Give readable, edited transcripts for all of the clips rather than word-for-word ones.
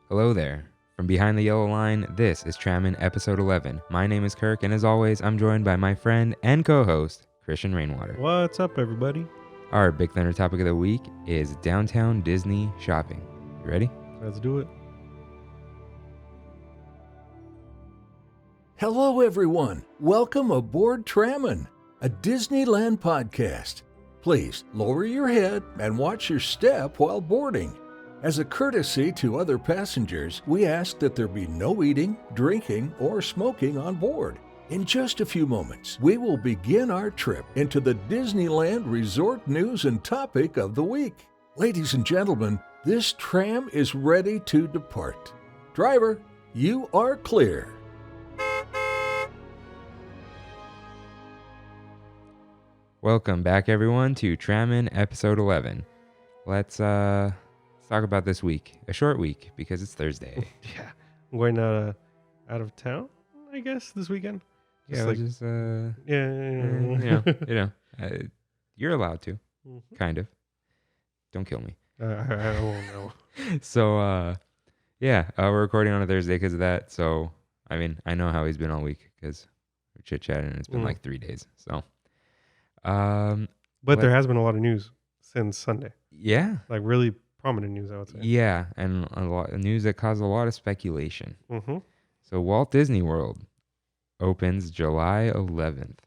Hello there. From behind the yellow line, this is Trammin episode 11. My name is Kirk, and as always, I'm joined by my friend and co-host, Christian Rainwater. What's up, everybody? Our Big Thunder topic of the week is downtown Disney shopping. You ready? Let's do it. Hello, everyone. Welcome aboard Trammin, a Disneyland podcast. Please lower your head and watch your step while boarding. As a courtesy to other passengers, we ask that there be no eating, drinking, or smoking on board. In just a few moments, we will begin our trip into the Disneyland Resort news and topic of the week. Ladies and gentlemen, this tram is ready to depart. Driver, you are clear. Welcome back, everyone, to Trammin episode 11. Let's talk about this week. A short week, because it's Thursday. Yeah. I'm going out of town, I guess, this weekend. You're allowed to, kind of. Don't kill me. I won't know. So, we're recording on a Thursday because of that. So, I mean, I know how he's been all week because we're chit-chatting and it's been like 3 days. So, but there has been a lot of news since Sunday. Yeah. Like really prominent news, I would say. Yeah, and a lot of news that caused a lot of speculation. Mm-hmm. So Walt Disney World opens July 11th.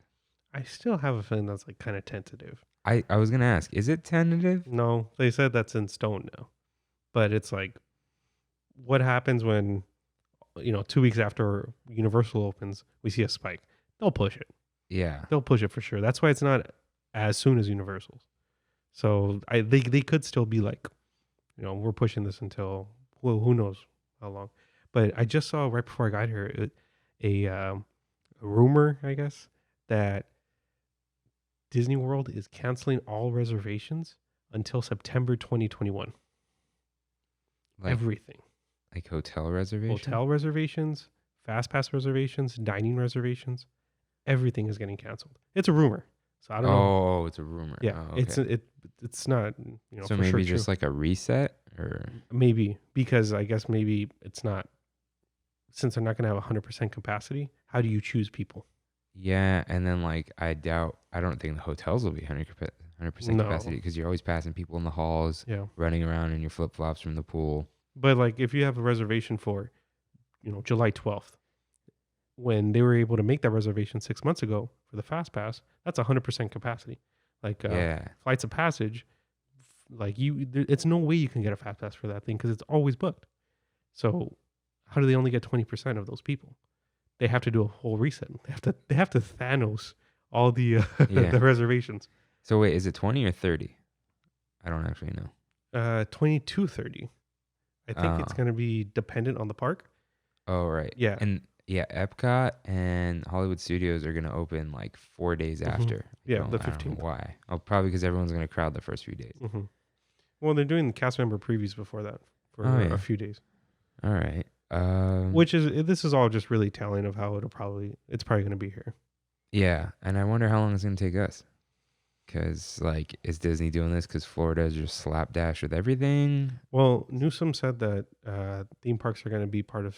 I still have a feeling that's like kind of tentative. I was going to ask, is it tentative? No, they said that's in stone now. But it's like, what happens when, 2 weeks after Universal opens, we see a spike? They'll push it. Yeah. They'll push it for sure. That's why it's not as soon as Universal's. So they could still be like, we're pushing this until, well, who knows how long. But I just saw right before I got here a rumor, I guess, that Disney World is canceling all reservations until September 2021. Everything. Like hotel reservations? Hotel reservations, fast pass reservations, dining reservations. Everything is getting canceled. It's a rumor. So I don't know. Oh, it's a rumor. Yeah, oh, okay. it's not, so for maybe sure just true. like a reset or Maybe because I guess maybe it's not, since they're not going to have 100% capacity. How do you choose people? yeah, and then like I don't think the hotels will be 100% capacity because you're always passing people in the halls, running around in your flip-flops from the pool. But like if you have a reservation for, July 12th, when they were able to make that reservation 6 months ago for the fast pass, that's 100% capacity. Like flights of passage, like it's no way you can get a fast pass for that thing because it's always booked. So how do they only get 20% of those people? They have to do a whole reset. They have to Thanos all the the reservations. So wait, is it 20 or 30? I don't actually know. 2230. I think it's going to be dependent on the park. Oh, right. Yeah. And yeah, Epcot and Hollywood Studios are going to open like 4 days after. Yeah, the I don't know 15th. why? Oh, probably because everyone's going to crowd the first few days. Mm-hmm. Well, they're doing cast member previews before that for a few days. All right. This is all just really telling of how it's probably going to be here. Yeah, and I wonder how long it's going to take us. Because, like, is Disney doing this because Florida is just slapdash with everything? Well, Newsom said that theme parks are going to be part of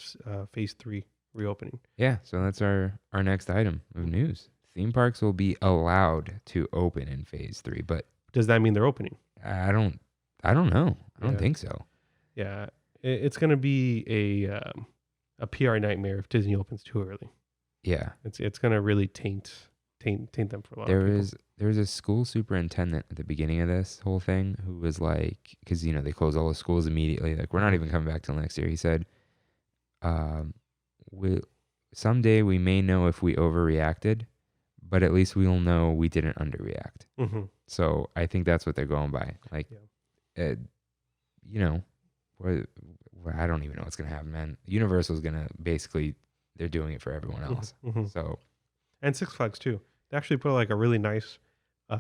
Phase 3 reopening. Yeah, so that's our next item of news. Theme parks will be allowed to open in Phase 3, but... Does that mean they're opening? I don't know. I don't think so. Yeah, it's going to be a PR nightmare if Disney opens too early. Yeah. It's going to really taint them for a lot of people. There was a school superintendent at the beginning of this whole thing who was like, because, they closed all the schools immediately. Like, we're not even coming back till next year. He said, someday we may know if we overreacted, but at least we'll know we didn't underreact. Mm-hmm. So I think that's what they're going by. Like, I don't even know what's going to happen, man. Universal's going to basically, they're doing it for everyone else. Mm-hmm. So, and Six Flags too. They actually put like a really nice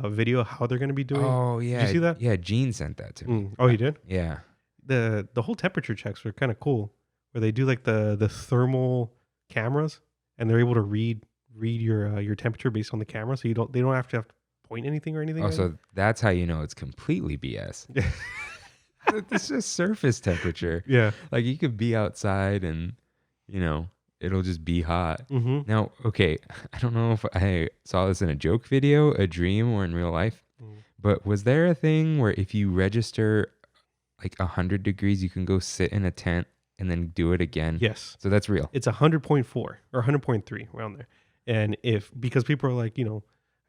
video of how they're going to be doing. Oh yeah, did you see that? Yeah, Gene sent that to me. Oh, he did? Yeah. The whole temperature checks were kind of cool, where they do like the thermal cameras, and they're able to read your temperature based on the camera, so they don't have to point anything or anything. Oh, so that's how you know it's completely BS. It's just surface temperature. Yeah. Like you could be outside and, you know, it'll just be hot. Mm-hmm. Now, okay, I don't know if I saw this in a joke video, a dream, or in real life, but was there a thing where if you register like 100 degrees, you can go sit in a tent and then do it again? Yes. So that's real. It's 100.4 or 100.3 around there. And because people are like, I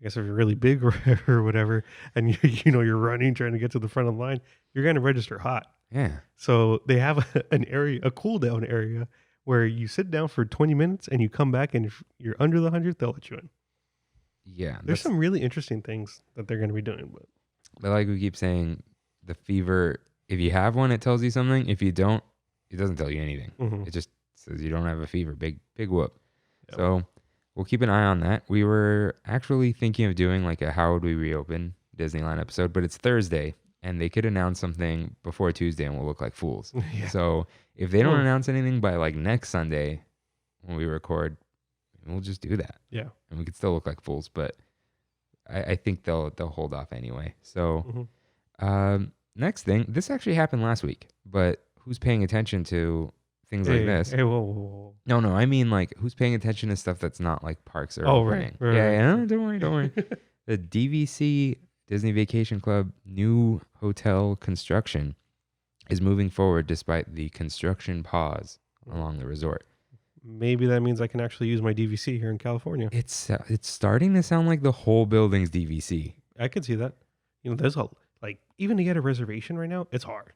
guess if you're really big or whatever, and you're running, trying to get to the front of the line, you're going to register hot. Yeah. So they have a cool down area where you sit down for 20 minutes and you come back, and if you're under the 100, they'll let you in. Yeah. There's some really interesting things that they're going to be doing. But like we keep saying, the fever, if you have one, it tells you something. If you don't, it doesn't tell you anything. Mm-hmm. It just says you don't have a fever. Big whoop. Yep. So we'll keep an eye on that. We were actually thinking of doing like a how would we reopen Disneyland episode, but it's Thursday and they could announce something before Tuesday and we'll look like fools. Yeah. So if they don't announce anything by like next Sunday when we record, we'll just do that. Yeah. And we could still look like fools, but I think they'll hold off anyway. So next thing, this actually happened last week, but who's paying attention to things like this? Hey, whoa. No, I mean like who's paying attention to stuff that's not like parks or opening. Right. Yeah, no, don't worry. The DVC, Disney Vacation Club, new hotel construction is moving forward despite the construction pause along the resort. Maybe that means I can actually use my DVC here in California. It's starting to sound like the whole building's DVC. I could see that. There's even to get a reservation right now, it's hard.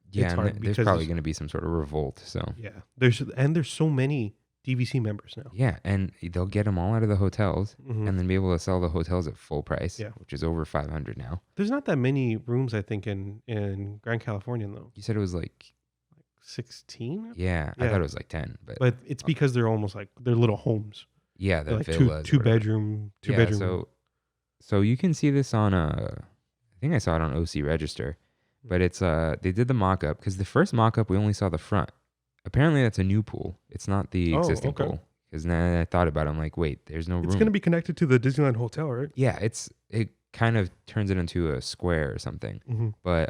Yeah, and there's probably going to be some sort of revolt. So yeah, there's so many DVC members now. Yeah, and they'll get them all out of the hotels and then be able to sell the hotels at full price, which is over $500 now. There's not that many rooms, I think, in Grand California though. You said it was like 16? Yeah, I thought it was like 10, but it's because they're almost like they're little homes. Yeah, they're like villas, two bedroom. So you can see this on I think I saw it on OC Register, but it's they did the mock-up because the first mock-up we only saw the front. Apparently that's a new pool. It's not the existing pool. Because now I thought about it, I'm like, wait, there's no room. It's going to be connected to the Disneyland hotel, right? Yeah, it kind of turns it into a square or something. But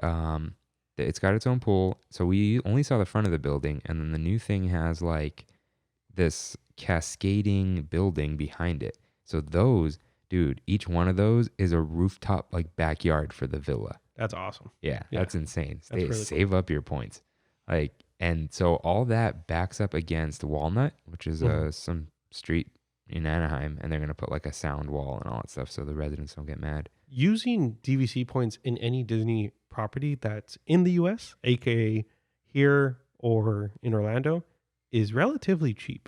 it's got its own pool. So we only saw the front of the building, and then the new thing has like this cascading building behind it. So those, dude, each one of those is a rooftop like backyard for the villa. That's awesome. Yeah. That's insane. That's really save up your points. And so all that backs up against Walnut, which is some street in Anaheim, and they're going to put like a sound wall and all that stuff so the residents don't get mad. Using DVC points in any Disney property that's in the US, aka here or in Orlando, is relatively cheap.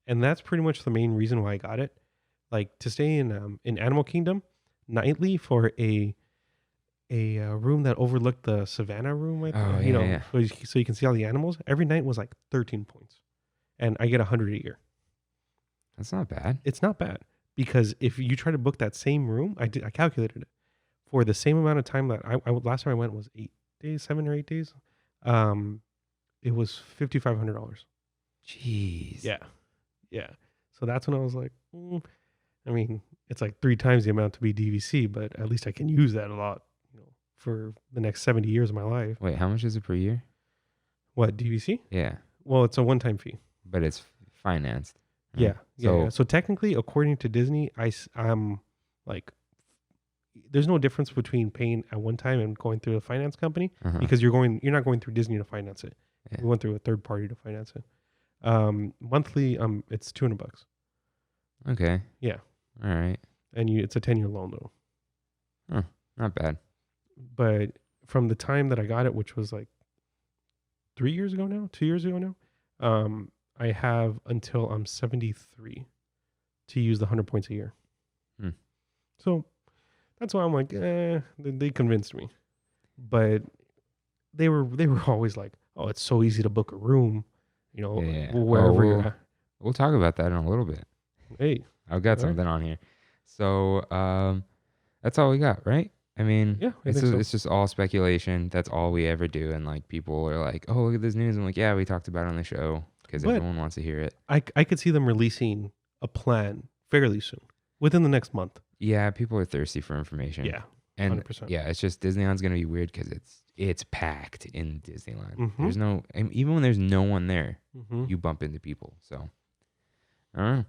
And that's pretty much the main reason why I got it. Like to stay in Animal Kingdom nightly for a room that overlooked the Savannah room, so you can see all the animals. Every night was like 13 points, and I get 100 a year. That's not bad. It's not bad because if you try to book that same room, I calculated it for the same amount of time that I last time I went was 7 or 8 days. It was $5,500. Jeez. Yeah. So that's when I was like, I mean, it's like 3 times the amount to be DVC, but at least I can use that a lot. For the next 70 years of my life. Wait, how much is it per year? What, DVC? Yeah. Well, it's a one-time fee. But it's financed. Right? Yeah. So technically, according to Disney, I'm like, there's no difference between paying at one time and going through a finance company because you're not going through Disney to finance it. Yeah. You're going through a third party to finance it. Monthly, it's $200. Okay. Yeah. All right. And it's a 10-year loan though. Huh. Not bad. But from the time that I got it, which was like 2 years ago now, I have until I'm 73 to use the 100 points a year. So that's why I'm like, they convinced me. But they were always like, oh, it's so easy to book a room, wherever you're at. We'll talk about that in a little bit. Hey. I've got something on here. So that's all we got, right? I mean, it's just all speculation. That's all we ever do. And like people are like, oh, look at this news. I'm like, yeah, we talked about it on the show because everyone wants to hear it. I could see them releasing a plan fairly soon, within the next month. Yeah, people are thirsty for information. Yeah, and 100%. Yeah, it's just Disneyland's going to be weird because it's packed in Disneyland. There's no, even when there's no one there, you bump into people. So, I don't know.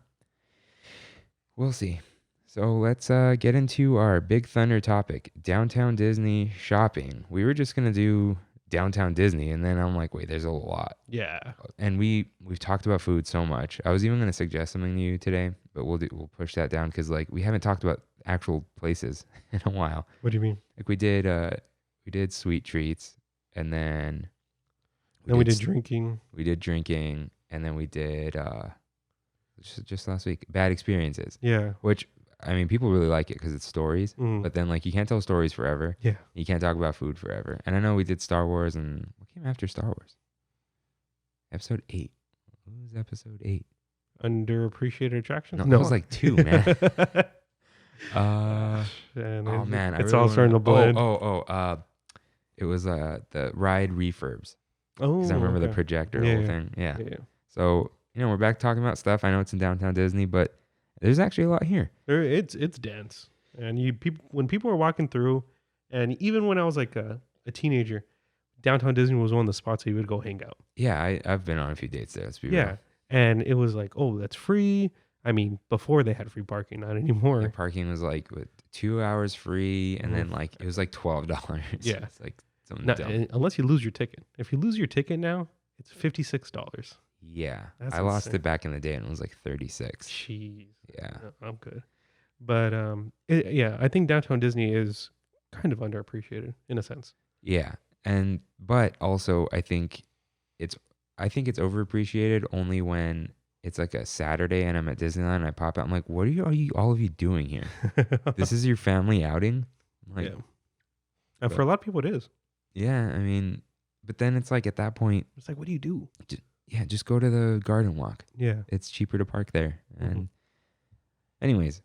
We'll see. So let's get into our big thunder topic, downtown Disney shopping. We were just going to do downtown Disney, and then I'm like, wait, there's a lot. Yeah. And we've talked about food so much. I was even going to suggest something to you today, but we'll push that down because like we haven't talked about actual places in a while. What do you mean? Like we did sweet treats, and then we did drinking. We did drinking, and then we did just last week bad experiences. Yeah. Which I mean, people really like it because it's stories, but then like you can't tell stories forever. Yeah. You can't talk about food forever. And I know we did Star Wars, and what came after Star Wars? Episode 8. What was episode 8? Underappreciated attractions? No, it was like 2, man. Oh man, it's all starting to blend. It was the ride refurbs. Oh, because I remember the projector whole thing. Yeah. So we're back talking about stuff. I know it's in downtown Disney, but there's actually a lot here. It's dense, and when people are walking through, and even when I was like a teenager, downtown Disney was one of the spots that you would go hang out. Yeah, I've been on a few dates there. Let's be real. And it was like, oh, that's free. I mean, before they had free parking, not anymore. The parking was like 2 hours free, and then like it was like $12. Yeah, it's like something dumb. Unless you lose your ticket. If you lose your ticket now, it's $56. Yeah, that's I lost it back in the day, and it was like 36. Jeez. Yeah, no, I'm good. But I think downtown Disney is kind of underappreciated in a sense. Yeah, but also I think it's overappreciated only when it's like a Saturday and I'm at Disneyland and I pop out. I'm like, what are you all of you doing here? This is your family outing? Like, yeah. And for a lot of people, it is. Yeah, I mean, but then it's like at that point, it's like, what do you do? Just go to the garden walk. Yeah, it's cheaper to park there. And anyways,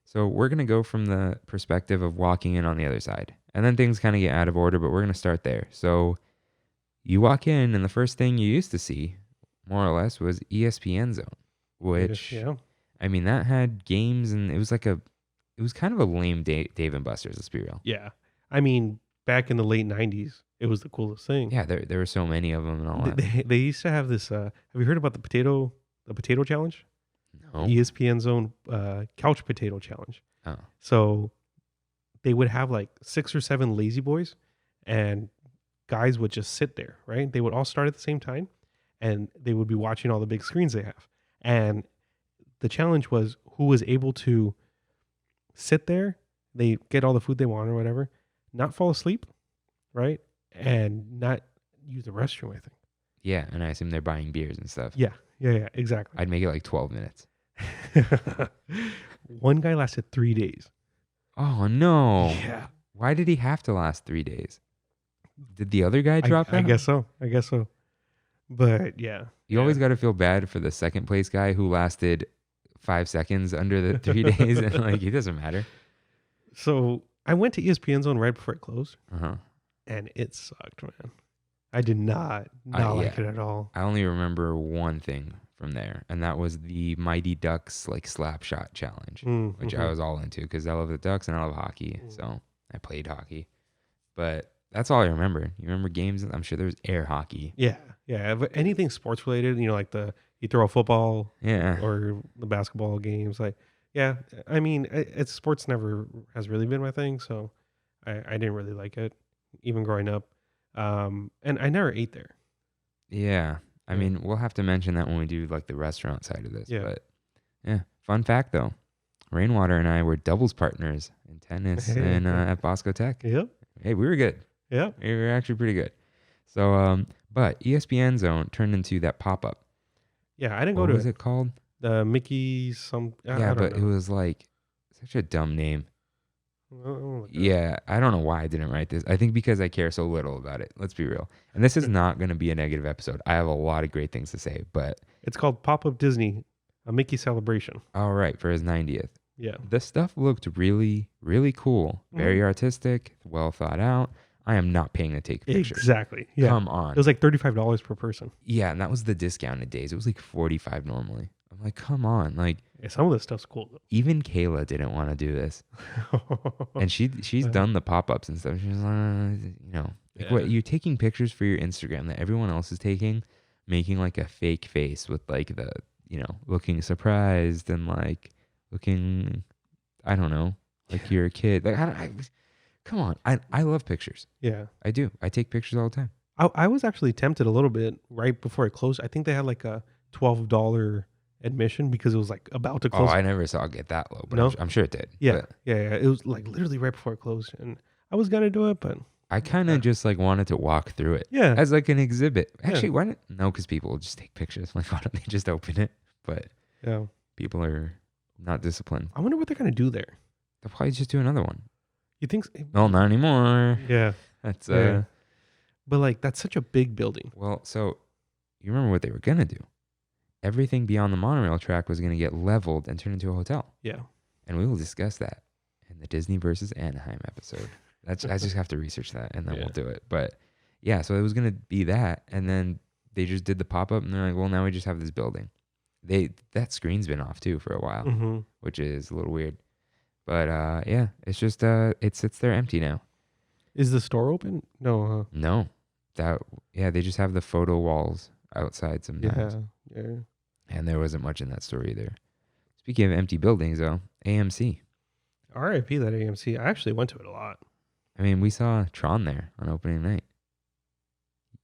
so we're gonna go from the perspective of walking in on the other side, and then things kind of get out of order. But we're gonna start there. So you walk in, and the first thing you used to see, more or less, was ESPN Zone, which I mean that had games, and it was kind of a lame Dave and Buster's. Let's be real. Yeah, I mean back in the late '90s, it was the coolest thing. Yeah, there were so many of them and all that. They used to have this. Have you heard about the potato challenge? No. ESPN Zone couch potato challenge. Oh. So they would have like 6 or 7 lazy boys, and guys would just sit there, right? They would all start at the same time, and they would be watching all the big screens they have. And the challenge was who was able to sit there, they get all the food they want or whatever, not fall asleep, right? And not use the restroom, I think. Yeah, and I assume they're buying beers and stuff. Yeah, exactly. I'd make it like 12 minutes. One guy lasted 3 days. Oh, no. Yeah. Why did he have to last 3 days? Did the other guy drop out? I guess so. But yeah. You always got to feel bad for the second place guy who lasted 5 seconds under the 3 days. And like, it doesn't matter. So I went to ESPN Zone right before it closed. Uh-huh. And it sucked, man. I did not like it at all. I only remember one thing from there, and that was the Mighty Ducks like slap shot challenge, which I was all into because I love the Ducks and I love hockey. So I played hockey, but that's all I remember. You remember games? I'm sure there's air hockey. Yeah. But anything sports related, like you throw a football, or the basketball games, like I mean, it's sports never has really been my thing, so I didn't really like it even growing up. And I never ate there. Yeah. I mean, we'll have to mention that when we do like the restaurant side of this. Yeah. But yeah. Fun fact though, Rainwater and I were doubles partners in tennis and at Bosco Tech. Yep. Hey, we were good. Yeah. We were actually pretty good. So, but ESPN Zone turned into that pop-up. Yeah, I didn't go to it. What was it called? The Mickey Yeah, but it was like such a dumb name. Yeah, I don't know why I didn't write this. I think because I care so little about it. Let's be real. And this is not going to be a negative episode. I have a lot of great things to say, but it's called Pop-Up Disney, a Mickey celebration. All right, for his 90th. Yeah. The stuff looked really, really cool. Very artistic, well thought out. I am not paying to take pictures. Exactly. Yeah. Come on. It was like $35 per person. Yeah, and that was the discounted days. It was like $45 normally. I'm like, come on. Like, some of this stuff's cool though. Even Kayla didn't want to do this. And she's done the pop-ups and stuff. She's like, Like what you're taking pictures for your Instagram that everyone else is taking, making like a fake face with like the, looking surprised and like looking, I don't know, like you're a kid. Like come on. I love pictures. Yeah. I do. I take pictures all the time. I was actually tempted a little bit right before it closed. I think they had like a $12 admission because it was like about to close. Oh, I never saw it get that low, but No? I'm sure it did. Yeah. But Yeah. It was like literally right before it closed. And I was going to do it, but I kind of just like wanted to walk through it. Yeah. As like an exhibit. Actually, Yeah. why not? No, because people will just take pictures. Like, why don't they just open it? But yeah. people are not disciplined. I wonder what they're going to do there. They'll probably just do another one. You think? Well, not anymore. Yeah. That's Yeah. But like that's such a big building. Well, so you remember what they were gonna do? Everything beyond the monorail track was gonna get leveled and turned into a hotel. Yeah. And we will discuss that in the Disney versus Anaheim episode. I just have to research that and then we'll do it. But yeah, so it was gonna be that, and then they just did the pop up, and they're like, well, now we just have this building. That screen's been off too for a while, which is a little weird. But yeah, it's just it sits there empty now. Is the store open? No. No. They just have the photo walls outside sometimes. Yeah. And there wasn't much in that store either. Speaking of empty buildings, though, AMC. R.I.P. that AMC. I actually went to it a lot. I mean, we saw Tron there on opening night.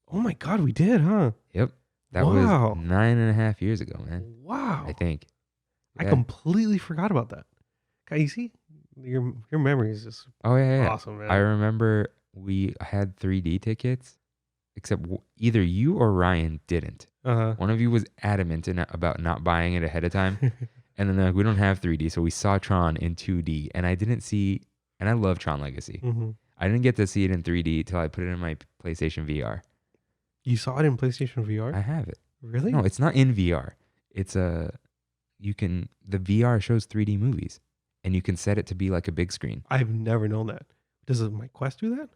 Oh my God, we did, huh? Yep. That was 9.5 years ago, man. Wow. I think. I completely forgot about that. God, you see, your memory is just awesome, man. I remember we had 3D tickets, except either you or Ryan didn't. One of you was adamant about not buying it ahead of time. And then they're like, we don't have 3D. So we saw Tron in 2D. And I didn't see, and I love Tron Legacy. I didn't get to see it in 3D till I put it in my PlayStation VR. You saw it in PlayStation VR? I have it. Really? No, it's not in VR. It's the VR shows 3D movies. And you can set it to be like a big screen. I've never known that. Does my Quest do that?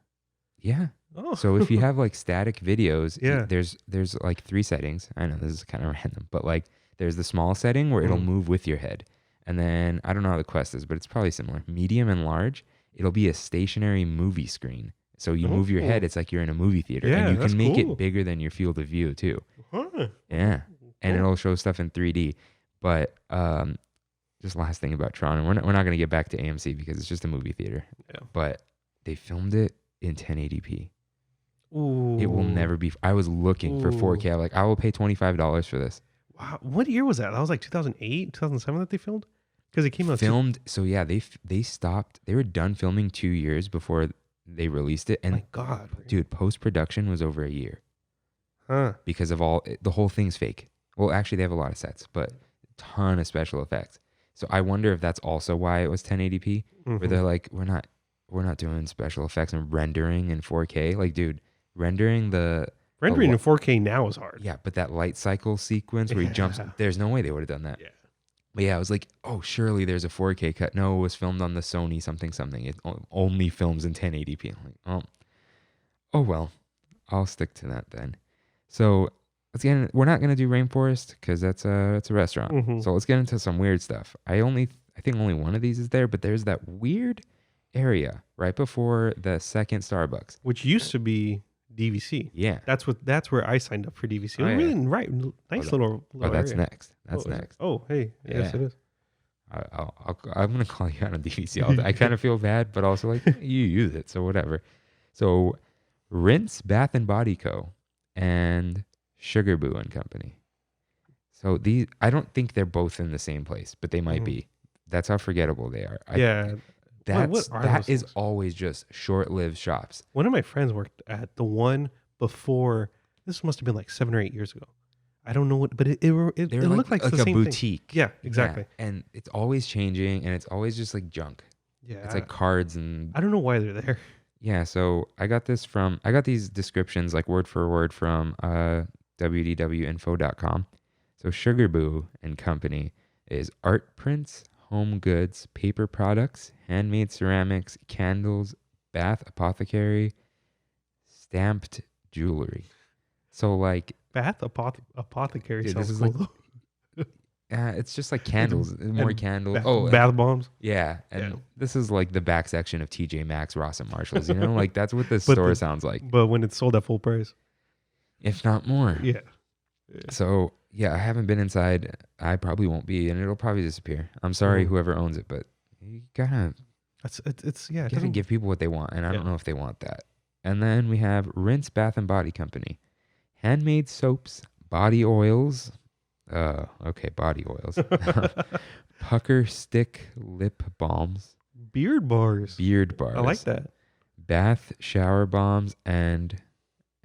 Yeah. Oh. So if you have like static videos, Yeah. there's like 3 settings. I know this is kind of random, but like there's the small setting where it'll move with your head. And then I don't know how the Quest is, but it's probably similar. Medium and large, it'll be a stationary movie screen. So you move your head, it's like you're in a movie theater. Yeah, and you can make cool. it bigger than your field of view too. Huh. Yeah. And Cool. it'll show stuff in 3D. But just last thing about Tron, and we're not going to get back to AMC because it's just a movie theater. Yeah. But they filmed it in 1080p. Ooh. It will never be. I was looking for 4K. I'm like, I will pay $25 for this. Wow. What year was that? That was like 2008, 2007 that they filmed? Because it came out. Filmed. So yeah, they stopped. They were done filming 2 years before they released it. And my God. dude, post-production was over a year. Huh. Because of the whole thing's fake. Well, actually, they have a lot of sets, but a ton of special effects. So I wonder if that's also why it was 1080p, where they're like, we're not doing special effects and rendering in 4K. Like, dude, rendering in 4K now is hard. Yeah, but that light cycle sequence where he jumps, there's no way they would have done that. Yeah. But yeah, I was like, oh, surely there's a 4K cut. No, it was filmed on the Sony something. It only films in 1080p. I'm like, oh well, I'll stick to that then. So we're not gonna do Rainforest because it's a restaurant. So let's get into some weird stuff. I think only one of these is there, but there's that weird area right before the second Starbucks, which used to be DVC. Yeah, that's where I signed up for DVC. Oh, yeah. Really nice little that's area. next. That's next. Oh, hey, yes, it is. I'm gonna call you out on DVC all day. I kind of feel bad, but also like you use it, so whatever. So, Rinse Bath and Body Co. and Sugar Boo and Company. So I don't think they're both in the same place, but they might be. That's how forgettable they are. That is always just short-lived shops. One of my friends worked at the one before. This must have been like 7 or 8 years ago. I don't know what, but it looked like the a same boutique. Thing. Yeah, exactly. Yeah. And it's always changing, and it's always just like junk. Yeah, it's like cards and. I don't know why they're there. Yeah, so I got these descriptions like word for word from wdwinfo.com. So Sugar Boo and Company is art prints, home goods, paper products, handmade ceramics, candles, bath apothecary, stamped jewelry. So like bath apothecary. Dude, this is cool. It's just like candles, more candles. Bath bombs. Yeah, and this is like the back section of TJ Maxx, Ross and Marshalls. You know, like that's what this store sounds like. But when it's sold at full price, if not more. Yeah. So yeah, I haven't been inside. I probably won't be, and it'll probably disappear. I'm sorry, whoever owns it, but you gotta. It gotta give people what they want, and I don't know if they want that. And then we have Rinse Bath and Body Company, handmade soaps, body oils. Body oils. Pucker stick lip balms. Beard bars. I like that. Bath shower bombs and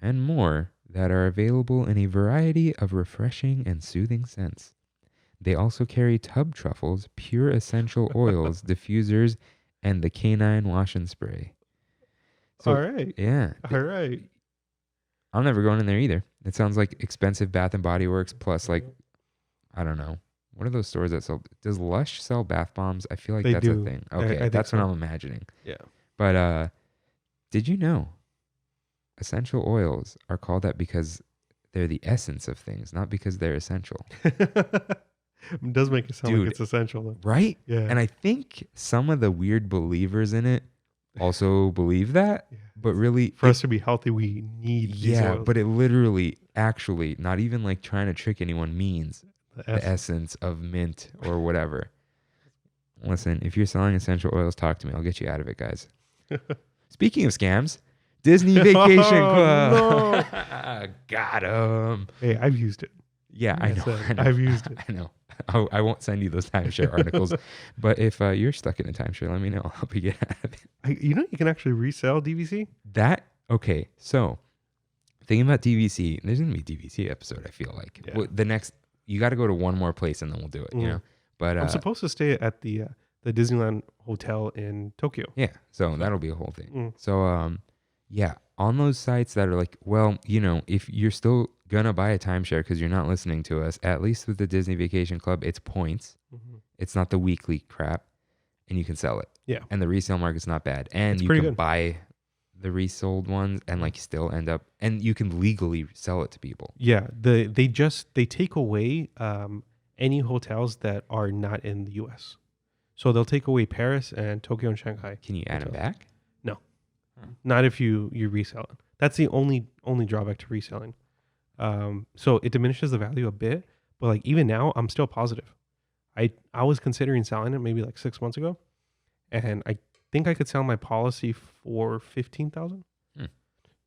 more that are available in a variety of refreshing and soothing scents. They also carry tub truffles, pure essential oils, diffusers, and the canine wash and spray. So, all right. Yeah. All right. I'm never going in there either. It sounds like expensive Bath and Body Works plus like, I don't know. What are those stores that sell? Does Lush sell bath bombs? I feel like that's a thing. Okay, that's what I'm imagining. Yeah. But did you know essential oils are called that because they're the essence of things, not because they're essential? It does make it sound like it's essential, though. Right? Yeah. And I think some of the weird believers in it also believe that, but really for us to be healthy, we need these oils. But it literally, actually, not even like trying to trick anyone, means the essence of mint or whatever. Listen, if you're selling essential oils, talk to me. I'll get you out of it, guys. Speaking of scams, Disney Vacation Club. No. Got him. Hey, I've used it. Yeah, I know. I've used it. I know. I won't send you those timeshare articles, but if you're stuck in a timeshare, let me know. I'll help you get out of it. You can actually resell DVC? Okay, so thinking about DVC, there's going to be a DVC episode, I feel like. Yeah. The next, you got to go to one more place and then we'll do it, you know? But I'm supposed to stay at the Disneyland Hotel in Tokyo. Yeah, so that'll be a whole thing. So, yeah, on those sites that are like, well, if you're still gonna buy a timeshare because you're not listening to us, at least with the Disney Vacation Club, it's points. It's not the weekly crap, and you can sell it. Yeah, and the resale market's not bad, and you can buy the resold ones and like still end up, and you can legally sell it to people. Yeah, they take away any hotels that are not in the U.S. So they'll take away Paris and Tokyo and Shanghai. Can you add them back? No, not if you resell it. That's the only drawback to reselling. So it diminishes the value a bit, but like even now, I'm still positive. I was considering selling it maybe like 6 months ago, and I think I could sell my policy for $15,000.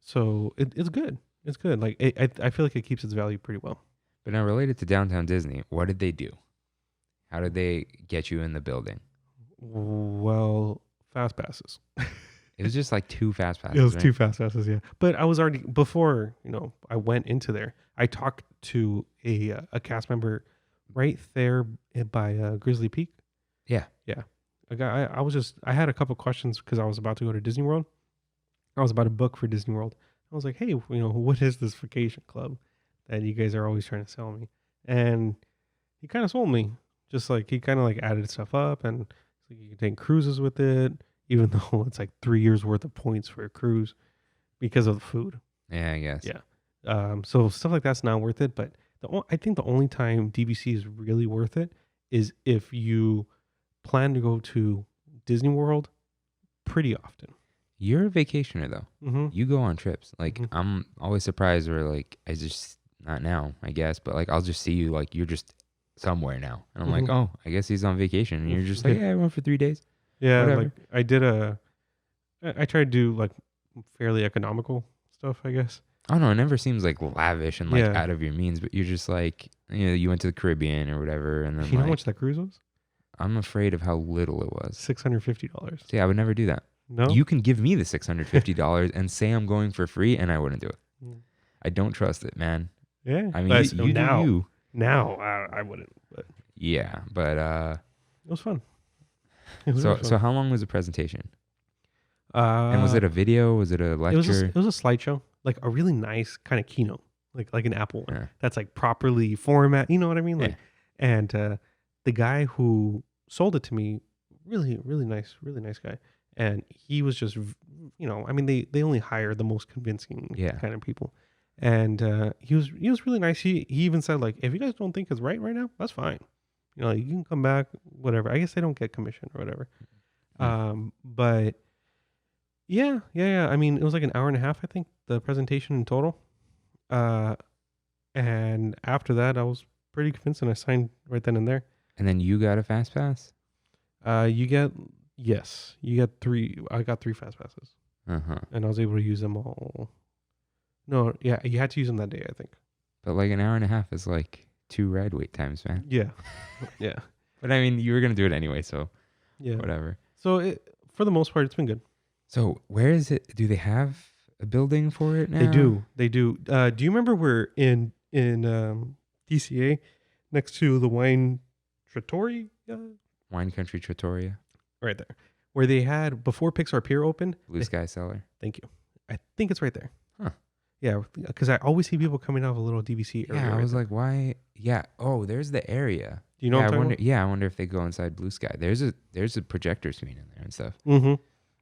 So it's good. It's good. Like I feel like it keeps its value pretty well. But now, related to Downtown Disney, what did they do? How did they get you in the building? Well, fast passes. It was just like 2 fast passes. It was 2 fast passes, yeah. But I was already, before I went into there, I talked to a cast member right there by Grizzly Peak. Yeah. Yeah. A guy, I had a couple questions because I was about to go to Disney World. I was about to book for Disney World. I was like, hey, what is this vacation club that you guys are always trying to sell me? And he kind of sold me. Just like, he kind of like added stuff up, and you can take cruises with it, even though it's like 3 years worth of points for a cruise because of the food. Yeah, I guess. Yeah. So stuff like that's not worth it. But I think the only time DVC is really worth it is if you plan to go to Disney World pretty often. You're a vacationer though. Mm-hmm. You go on trips. Like I'm always surprised where like I just, not now, I guess, but like I'll just see you like you're just somewhere now. And I'm like, oh, I guess he's on vacation. And you're just like, yeah, I went for 3 days. Yeah, whatever. Like I try to do like fairly economical stuff, I guess. Oh no, it never seems like lavish and like out of your means, but you're just like, you went to the Caribbean or whatever, and then you know how much that cruise was? I'm afraid of how little it was. $650. See, I would never do that. No, you can give me the $650 and say I'm going for free, and I wouldn't do it. I don't trust it, man. Yeah, I mean, you now, do you. Now I wouldn't. But. Yeah, but it was fun. So how long was the presentation? And was it a video? Was it a lecture? It was a slideshow, like a really nice kind of keynote, like an Apple one that's like properly format. You know what I mean? Like, and the guy who sold it to me, really nice guy, and he was just, I mean, they only hire the most convincing kind of people, and he was really nice. He even said like, if you guys don't think it's right now, that's fine. You know, you can come back, whatever. I guess they don't get commission or whatever. But yeah. I mean, it was like an hour and a half, I think, the presentation in total. And after that, I was pretty convinced, and I signed right then and there. And then you got a fast pass? You get 3. I got 3 fast passes. And I was able to use them all. No, yeah, you had to use them that day, I think. But like an hour and a half is like 2 ride wait times, man. Yeah. Yeah. But I mean, you were going to do it anyway, so yeah, whatever. So for the most part, it's been good. So where is it? Do they have a building for it now? They do. Do you remember we're in DCA next to the Wine Trattoria? Wine Country Trattoria. Right there. Where they had, before Pixar Pier opened. Blue Sky Cellar. Thank you. I think it's right there. Huh. Yeah, because I always see people coming out of a little DVC area. Yeah, I was like, why? Yeah. Oh, there's the area. Do you know what I'm talking about? Yeah, I wonder if they go inside Blue Sky. There's a projector screen in there and stuff. Mm-hmm.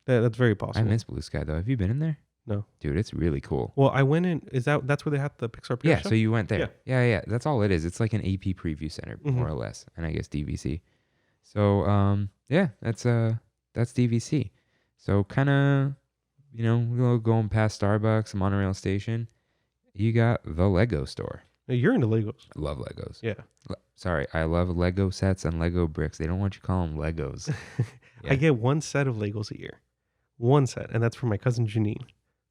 That's very possible. I miss Blue Sky though. Have you been in there? No. Dude, it's really cool. Well, I went in. That's where they had the Pixar Pier show? So you went there. Yeah. That's all it is. It's like an AP preview center, more or less, and I guess DVC. So, yeah, that's DVC. So kind of, we'll going past Starbucks, Monorail Station. You got the Lego store. Now, you're into Legos. I love Legos. Yeah. Sorry, I love Lego sets and Lego bricks. They don't want you to call them Legos. Yeah. I get 1 set of Legos a year. 1 set, and that's for my cousin Janine.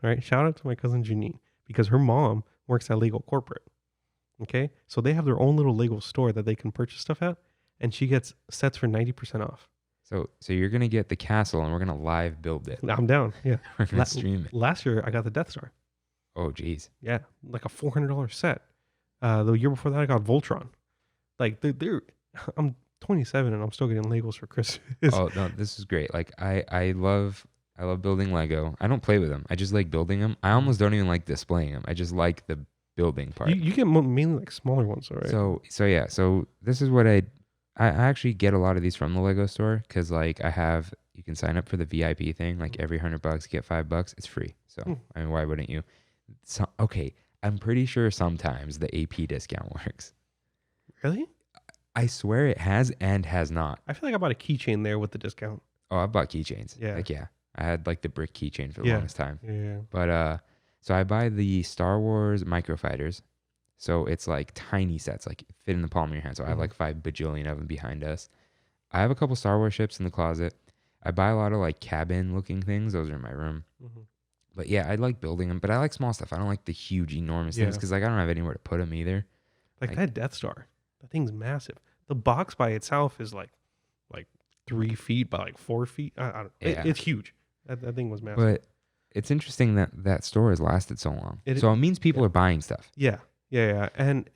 All right, shout out to my cousin Janine because her mom works at Lego Corporate. Okay, so they have their own little Lego store that they can purchase stuff at, and she gets sets for 90% off. So you're gonna get the castle, and we're gonna live build it. I'm down. Yeah, we're gonna stream it. Last year I got the Death Star. Oh, geez. Yeah, like a $400 set. The year before that I got Voltron. Like they're I'm 27 and I'm still getting Legos for Christmas. Oh no, this is great. Like I love building Lego. I don't play with them. I just like building them. I almost don't even like displaying them. I just like the building part. You get mainly like smaller ones, right? So yeah. So this is what I actually get a lot of these from the Lego store because like you can sign up for the VIP thing. Like every $100 get $5. It's free. So I mean, why wouldn't you? So okay, I'm pretty sure sometimes the AP discount works. Really? I swear it has and has not. I feel like I bought a keychain there with the discount. Oh, I bought keychains. Yeah. Like, yeah. I had like the brick keychain for the longest time. Yeah. But so I buy the Star Wars microfighters. So it's like tiny sets, like fit in the palm of your hand. So I have like 5 bajillion of them behind us. I have a couple Star Wars ships in the closet. I buy a lot of like cabin looking things. Those are in my room. But yeah, I like building them. But I like small stuff. I don't like the huge, enormous things because like I don't have anywhere to put them either. Like that Death Star. That thing's massive. The box by itself is like 3 feet by like 4 feet. I don't. It's huge. That thing was massive. But it's interesting that store has lasted so long. So it means people are buying stuff. Yeah. And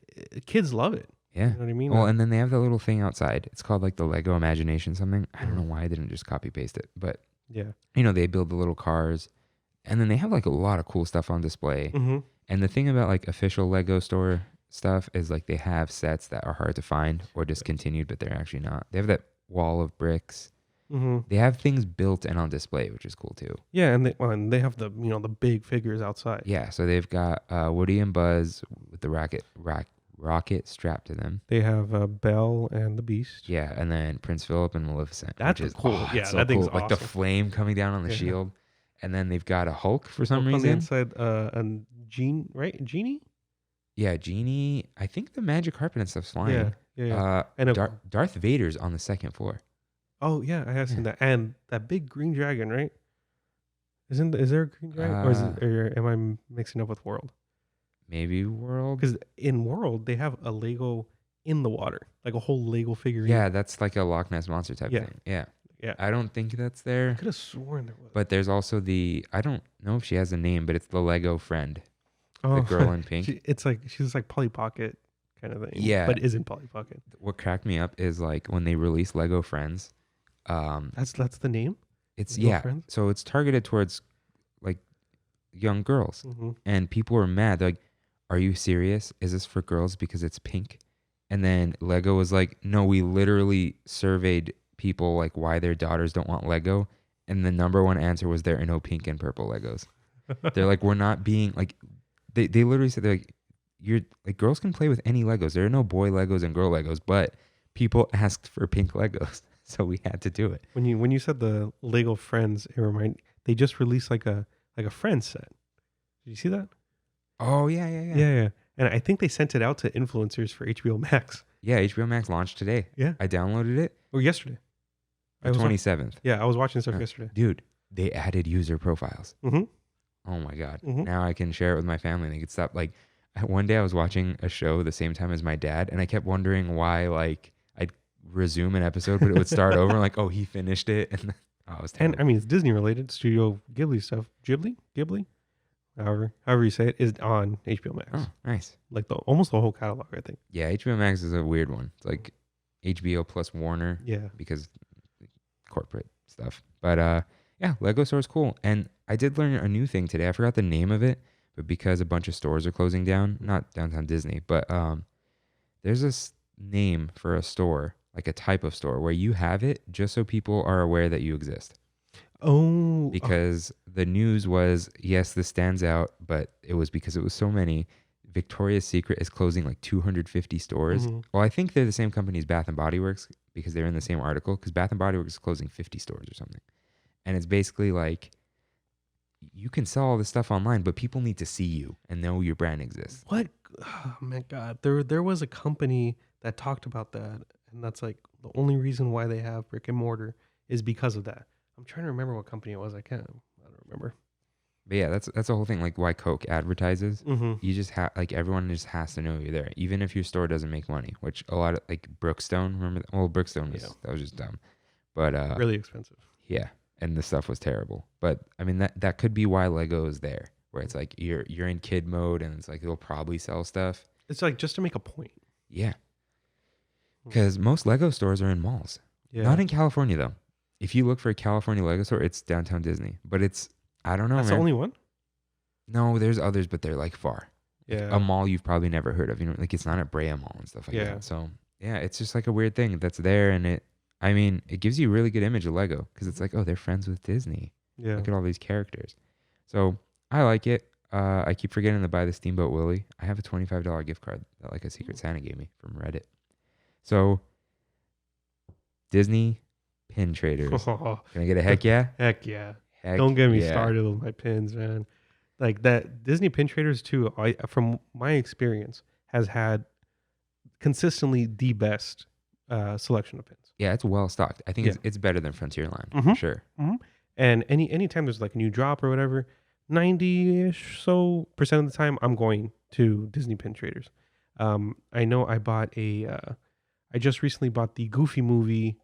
kids love it. Yeah. You know what I mean? Well, and then they have that little thing outside. It's called like the Lego Imagination something. I don't know why I didn't just copy paste it, but yeah. They build the little cars, and then they have like a lot of cool stuff on display. And the thing about like official Lego store stuff is like they have sets that are hard to find or discontinued, but they're actually not. They have that wall of bricks. They have things built and on display, which is cool too. Yeah, and they have the the big figures outside. Yeah, so they've got Woody and Buzz with the rocket strapped to them. They have Belle and the Beast. Yeah, and then Prince Philip and Maleficent. That's cool. Yeah, so that thing's cool. awesome. Like the flame coming down on the shield. And then they've got a Hulk for some reason. On the inside, and Genie? Yeah, Genie. I think the magic carpet and stuff's flying. Yeah. And Darth Vader's on the 2nd floor. Oh yeah, I have seen that. And that big green dragon, right? Is there a green dragon, or am I mixing up with World? Maybe World. Because in World they have a Lego in the water, like a whole Lego figurine. Yeah, that's like a Loch Ness monster type thing. Yeah. I don't think that's there. I could have sworn there was. But there's also I don't know if she has a name, but it's the Lego friend. The girl in pink. She's like Polly Pocket kind of thing. Yeah. But isn't Polly Pocket. What cracked me up is like when they release Lego Friends. That's the name? It's Lego Friends? So it's targeted towards like young girls. And people were mad. They're like, are you serious? Is this for girls because it's pink? And then Lego was like, no, we literally surveyed people like why their daughters don't want Lego, and the number one answer was there are no pink and purple Legos. They're like, we're not being like, they literally said, they're like, you're like, girls can play with any Legos. There are no boy Legos and girl Legos, but people asked for pink Legos, so we had to do it. When you said the Lego Friends, they just released like a Friends set. Did you see that? Oh yeah. Yeah. And I think they sent it out to influencers for HBO Max. Yeah, HBO Max launched today. Yeah. I downloaded it. Or yesterday. The 27th. Yeah, I was watching stuff yesterday. Dude, they added user profiles. Mm-hmm. Oh my God. Mm-hmm. Now I can share it with my family and they could stop. Like one day I was watching a show the same time as my dad and I kept wondering why like I'd resume an episode, but it would start over like, oh, he finished it. And I was terrible. And I mean, it's Disney related, Studio Ghibli stuff. Ghibli? However you say it, is on HBO Max. Oh, nice. Like almost the whole catalog, I think. Yeah, HBO Max is a weird one. It's like HBO plus Warner. Yeah. Because corporate stuff. But yeah, Lego store is cool. And I did learn a new thing today. I forgot the name of it, but because a bunch of stores are closing down, not downtown Disney, but there's this name for a store, like a type of store where you have it just so people are aware that you exist. Oh. Because the news was, yes, this stands out, but it was because it was so many. Victoria's Secret is closing like 250 stores. Mm-hmm. Well, I think they're the same company as Bath & Body Works because they're in the same article, because Bath & Body Works is closing 50 stores or something. And it's basically like, you can sell all this stuff online, but people need to see you and know your brand exists. What? Oh my God. There was a company that talked about that. And that's like the only reason why they have brick and mortar is because of that. I'm trying to remember what company it was. I don't remember. But yeah, that's the whole thing. Like why Coke advertises. Mm-hmm. You just have like everyone just has to know you're there, even if your store doesn't make money. Which a lot of like Brookstone. Remember? Well, Brookstone was that was just dumb, but really expensive. Yeah, and the stuff was terrible. But I mean that could be why Lego is there, where it's like you're in kid mode, and it's like they'll probably sell stuff. It's like just to make a point. Yeah, because most Lego stores are in malls. Yeah. Not in California though. If you look for a California Lego store, it's downtown Disney. But it's, I don't know, That's man. the only one? No, there's others, but they're like far. Yeah. A mall you've probably never heard of. You know, like it's not at Brea Mall and stuff like that. So yeah, it's just like a weird thing that's there. And it gives you a really good image of Lego because it's like, oh, they're friends with Disney. Yeah. Look at all these characters. So I like it. I keep forgetting to buy the Steamboat Willie. I have a $25 gift card that like a Secret Santa gave me from Reddit. So Disney pin traders. Can I get a heck yeah? Heck yeah. Don't get me started with my pins, man. Like that Disney pin traders too, from my experience, has had consistently the best selection of pins. Yeah, it's well stocked. I think it's better than Frontierland for sure. Mm-hmm. And anytime there's like a new drop or whatever, 90-ish so % of the time I'm going to Disney pin traders. I know I bought I just recently bought the Goofy movie.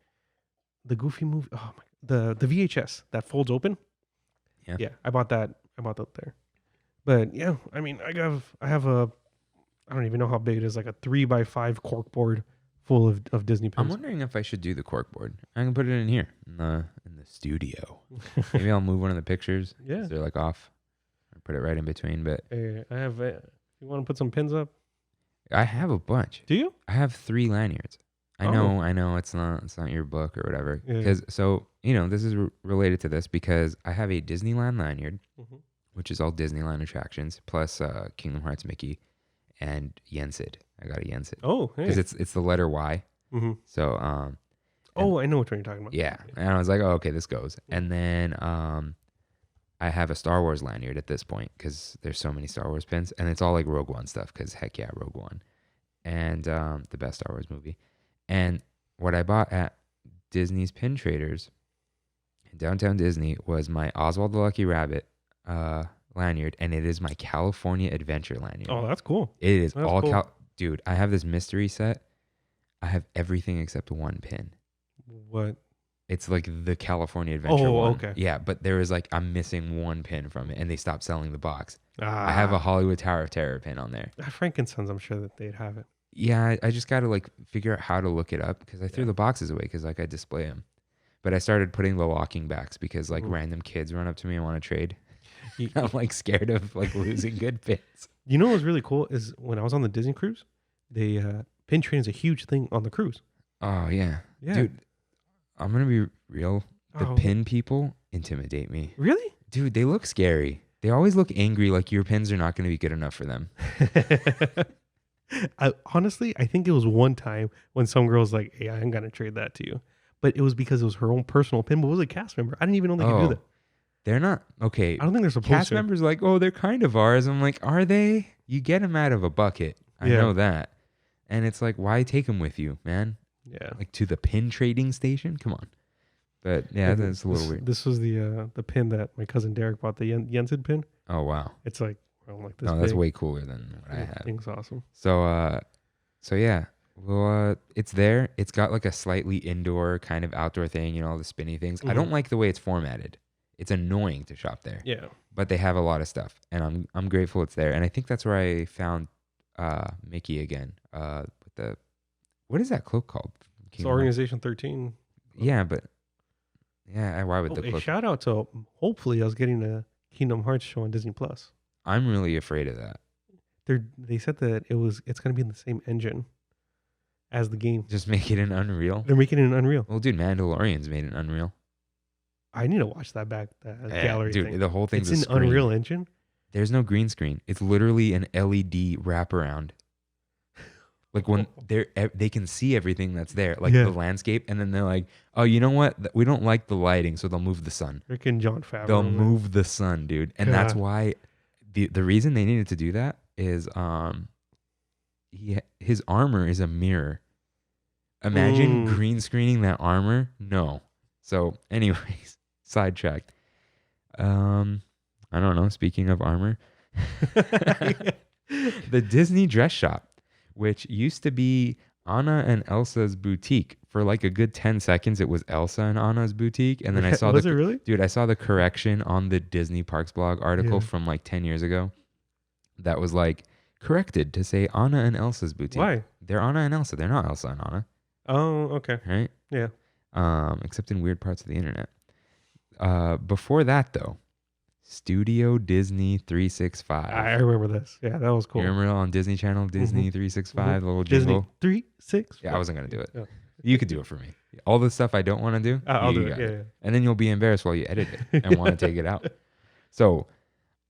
Oh my, the VHS that folds open. Yeah, I bought that there. But yeah, I mean, I have a, I don't even know how big it is, like a 3x5 cork board full of Disney pins. I'm wondering if I should do the cork board. I can put it in here in the studio. Maybe I'll move one of the pictures. Yeah, they're like off. Or put it right in between. But I have. You want to put some pins up? I have a bunch. Do you? I have 3 lanyards. I know it's not your book or whatever. Because so this is related to this because I have a Disneyland lanyard, which is all Disneyland attractions plus Kingdom Hearts Mickey and Yensid. I got a Yensid. Oh, because it's the letter Y. Mm-hmm. So I know what you're talking about. Yeah, and I was like, oh, okay, this goes. And then I have a Star Wars lanyard at this point because there's so many Star Wars pins, and it's all like Rogue One stuff because heck yeah, Rogue One, and the best Star Wars movie. And what I bought at Disney's Pin Traders in downtown Disney was my Oswald the Lucky Rabbit lanyard, and it is my California Adventure lanyard. Oh, that's cool. It is that's all cool. Dude, I have this mystery set. I have everything except one pin. What? It's like the California Adventure one. Okay. Yeah, but there is like, I'm missing one pin from it, and they stopped selling the box. Ah. I have a Hollywood Tower of Terror pin on there. Frankenstein's, I'm sure that they'd have it. Yeah, I just got to like figure out how to look it up because I threw the boxes away because like I display them. But I started putting the locking backs because like random kids run up to me and want to trade. I'm like scared of like losing good pins. You know what was really cool is when I was on the Disney cruise, they pin trading is a huge thing on the cruise. Oh yeah. Dude, I'm gonna be real. The pin people intimidate me. Really? Dude, they look scary. They always look angry, like your pins are not gonna be good enough for them. Honestly, I think it was one time when some girl's like, "Hey, I'm gonna trade that to you," but it was because it was her own personal pin. But it was a cast member. I didn't even know they could do that. They're not okay. I don't think they're supposed cast to. members like, oh, they're kind of ours. I'm like, are they? You get them out of a bucket. I know that, and it's like, why take them with you, man? Yeah, like to the pin trading station. Come on. But yeah, that's a little weird. This was the pin that my cousin Derek bought, the Jensen pin. Oh wow, it's like this. No, that's way cooler than what I had. I think it's awesome. So yeah, well, it's there. It's got like a slightly indoor kind of outdoor thing, all the spinny things. I don't like the way it's formatted. It's annoying to shop there. Yeah, but they have a lot of stuff, and I'm grateful it's there. And I think that's where I found Mickey again. With the what is that cloak called? It's Organization 13. Yeah, but. Yeah, why would the cloak? Shout out to hopefully us getting a Kingdom Hearts show on Disney Plus. I'm really afraid of that. They said that it's going to be in the same engine as the game. Just make it an Unreal. They're making it an Unreal. Well, dude, Mandalorian's made an Unreal. I need to watch that gallery dude, thing. The whole thing's an Unreal Engine. There's no green screen. It's literally an LED wraparound. Like when they can see everything that's there, like the landscape, and then they're like, "Oh, you know what? We don't like the lighting, so they'll move the sun." Freaking Jon Favreau. They'll move the sun, dude, and that's why the reason they needed to do that is his armor is a mirror. Imagine green screening that armor. No. So, anyways, sidetracked. I don't know. Speaking of armor, the Disney dress shop, which used to be Anna and Elsa's boutique. For like a good 10 seconds, it was Elsa and Anna's boutique. And then I saw was it really? Dude, I saw the correction on the Disney Parks blog article from like 10 years ago. That was like corrected to say Anna and Elsa's boutique. Why? They're Anna and Elsa. They're not Elsa and Anna. Oh, okay. Right? Yeah. Except in weird parts of the internet. Before that though, Studio Disney 365. I remember this. Yeah, that was cool. You remember on Disney Channel, Disney 365, the little Disney jingle? 365. Yeah, I wasn't going to do it. Yeah. You could do it for me. All the stuff I don't want to do, I'll do it. Yeah. And then you'll be embarrassed while you edit it and want to take it out. So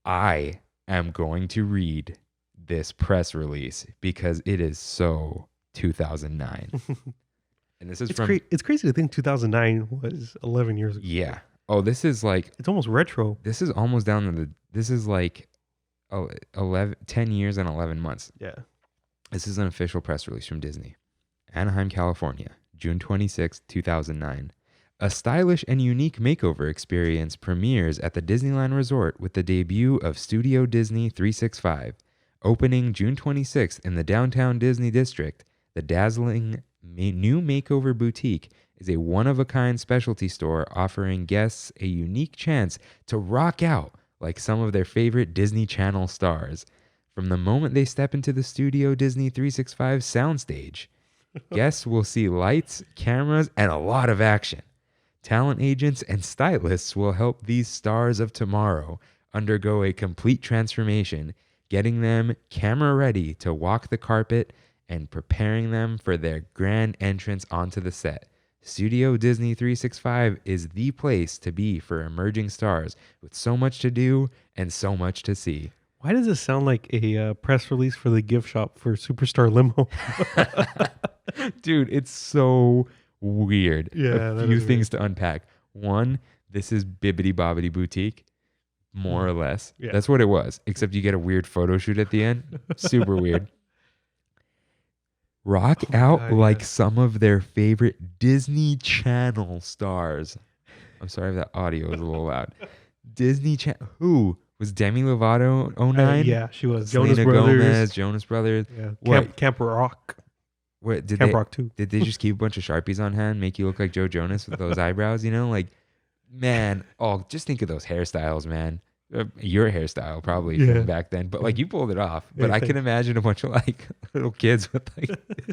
I am going to read this press release because it is so 2009. And this is it's crazy to think 2009 was 11 years ago. Yeah. Oh, this is like... It's almost retro. This is almost down to this is like 10 years and 11 months. Yeah. This is an official press release from Disney. Anaheim, California, June 26, 2009. A stylish and unique makeover experience premieres at the Disneyland Resort with the debut of Studio Disney 365. Opening June 26th in the downtown Disney district, the dazzling new makeover boutique is a one-of-a-kind specialty store offering guests a unique chance to rock out like some of their favorite Disney Channel stars. From the moment they step into the Studio Disney 365 soundstage, guests will see lights, cameras, and a lot of action. Talent agents and stylists will help these stars of tomorrow undergo a complete transformation, getting them camera ready to walk the carpet and preparing them for their grand entrance onto the set. Studio Disney 365 is the place to be for emerging stars with so much to do and so much to see. Why does it sound like a press release for the gift shop for Superstar Limo? Dude, it's so weird. Yeah, a few things to unpack. One, this is Bibbidi Bobbidi Boutique, more or less. Yeah. That's what it was, except you get a weird photo shoot at the end. Super weird. Rock out like some of their favorite Disney Channel stars. I'm sorry if that audio was a little loud. Disney Channel. Who? Was Demi Lovato 09? Yeah, she was. Selena Gomez, Jonas Brothers. Yeah. Camp Rock. What did Camp Rock 2. Did they just keep a bunch of Sharpies on hand, make you look like Joe Jonas with those eyebrows? Like, man. Oh, just think of those hairstyles, man. Your hairstyle probably from back then, but like you pulled it off. But I can imagine a bunch of like little kids with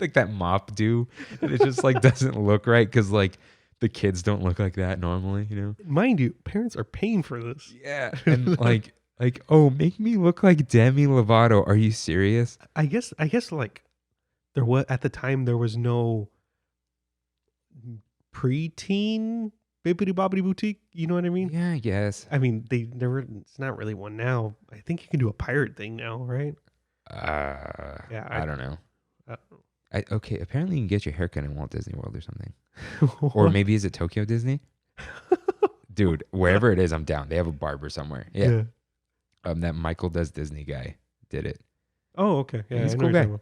like that mop do, and it just like doesn't look right because like the kids don't look like that normally, Mind you, parents are paying for this. Yeah, and like oh, make me look like Demi Lovato. Are you serious? I guess like there was at the time there was no preteen Bibbidi Bobbidi Boutique, you know what I mean? Yeah, I guess. I mean, it's not really one now. I think you can do a pirate thing now, right? Yeah, I don't know. Uh, Okay, apparently you can get your haircut in Walt Disney World or something. Or maybe is it Tokyo Disney? Dude, wherever it is, I'm down. They have a barber somewhere. Yeah. That Michael Does Disney guy did it. Oh, okay. Yeah, He's I a know cool what you're guy. talking about.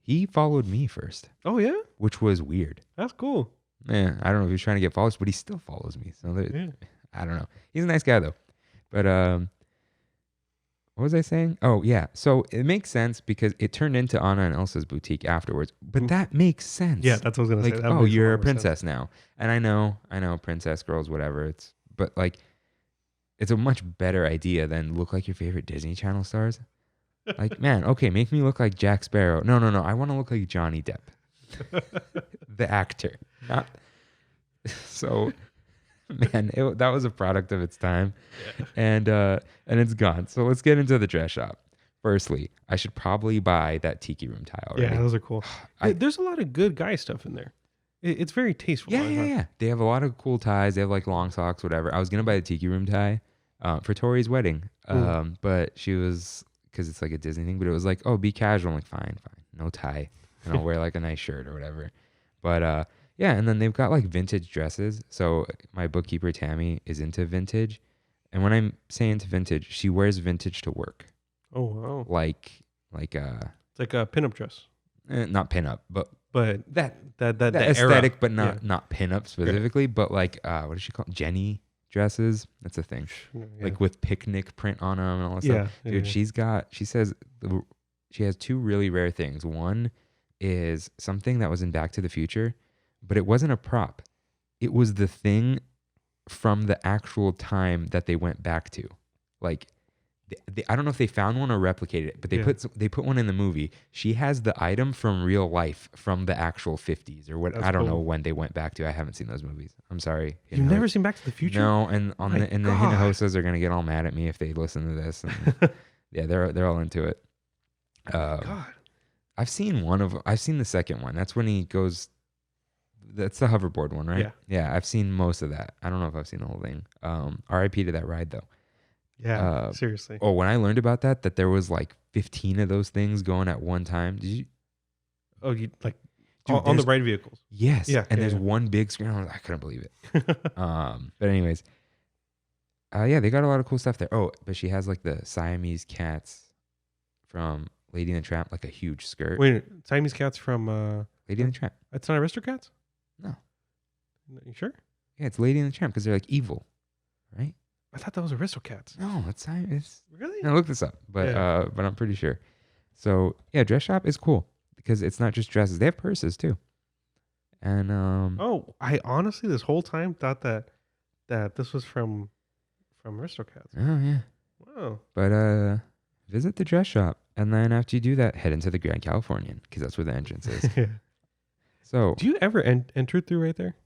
He followed me first, Oh yeah, which was weird. that's cool. Yeah, I don't know if he's trying to get followers, but he still follows me. So Yeah. I don't know. He's a nice guy though. But what was I saying? Oh yeah. So it makes sense because it turned into Anna and Elsa's boutique afterwards. But that makes sense. Yeah, that's what I was gonna say. That Oh, makes a you're lot a more princess sense. now. And I know, princess girls, whatever. But like it's a much better idea than look like your favorite Disney Channel stars. Like, man, okay, make me look like Jack Sparrow. No. I want to look like Johnny Depp. The actor. Not so man, that was a product of its time. Yeah. And it's gone. So let's get into the dress shop. Firstly, I should probably buy that tiki room tie already. Yeah, those are cool. There's a lot of good guy stuff in there. It's very tasteful. Yeah. They have a lot of cool ties. They have like long socks, whatever. I was gonna buy the tiki room tie for Tori's wedding, but she was, because it's like a Disney thing. But it was like, oh, be casual. I'm like, fine, no tie, and I'll wear like a nice shirt or whatever. But yeah, and then they've got like vintage dresses. So my bookkeeper Tammy is into vintage, and when I'm saying into vintage, she wears vintage to work. Oh wow! Like it's like a pinup dress. Not pinup, but that era. aesthetic, but not pinup specifically. But like what does she call it? Jenny dresses? That's a thing. Yeah. Like with picnic print on them and all that stuff. Dude, she says she has two really rare things. One is something that was in Back to the Future, but it wasn't a prop. It was the thing from the actual time that they went back to. Like, I don't know if they found one or replicated it, but they put one in the movie. She has the item from real life from the actual 50s or what. That's I don't know when they went back to. I haven't seen those movies. I'm sorry. You've never seen Back to the Future? No, and the Hinahosas are gonna get all mad at me if they listen to this. And yeah, they're all into it. God. I've seen the second one. That's when he goes. That's the hoverboard one, right? Yeah. I've seen most of that. I don't know if I've seen the whole thing. R.I.P. to that ride though. Yeah, seriously. Oh, when I learned about that there was like 15 of those things going at one time. Did you? Oh, you like on the ride vehicles? Yes. Yeah. And there's one big screen. I couldn't believe it. But anyways, yeah, they got a lot of cool stuff there. Oh, but she has like the Siamese cats from Lady and the Tramp, like a huge skirt. Wait, Siamese cats from Lady and the Tramp. It's not Aristocats? No. You sure? Yeah, it's Lady and the Tramp because they're like evil, right? I thought that was Aristocats. No, it's really. I looked this up, but I'm pretty sure. So yeah, dress shop is cool because it's not just dresses; they have purses too. And I honestly this whole time thought that this was from Aristocats. Oh yeah. Wow. But visit the dress shop, and then after you do that, head into the Grand Californian because that's where the entrance is. Yeah. So do you ever enter through right there?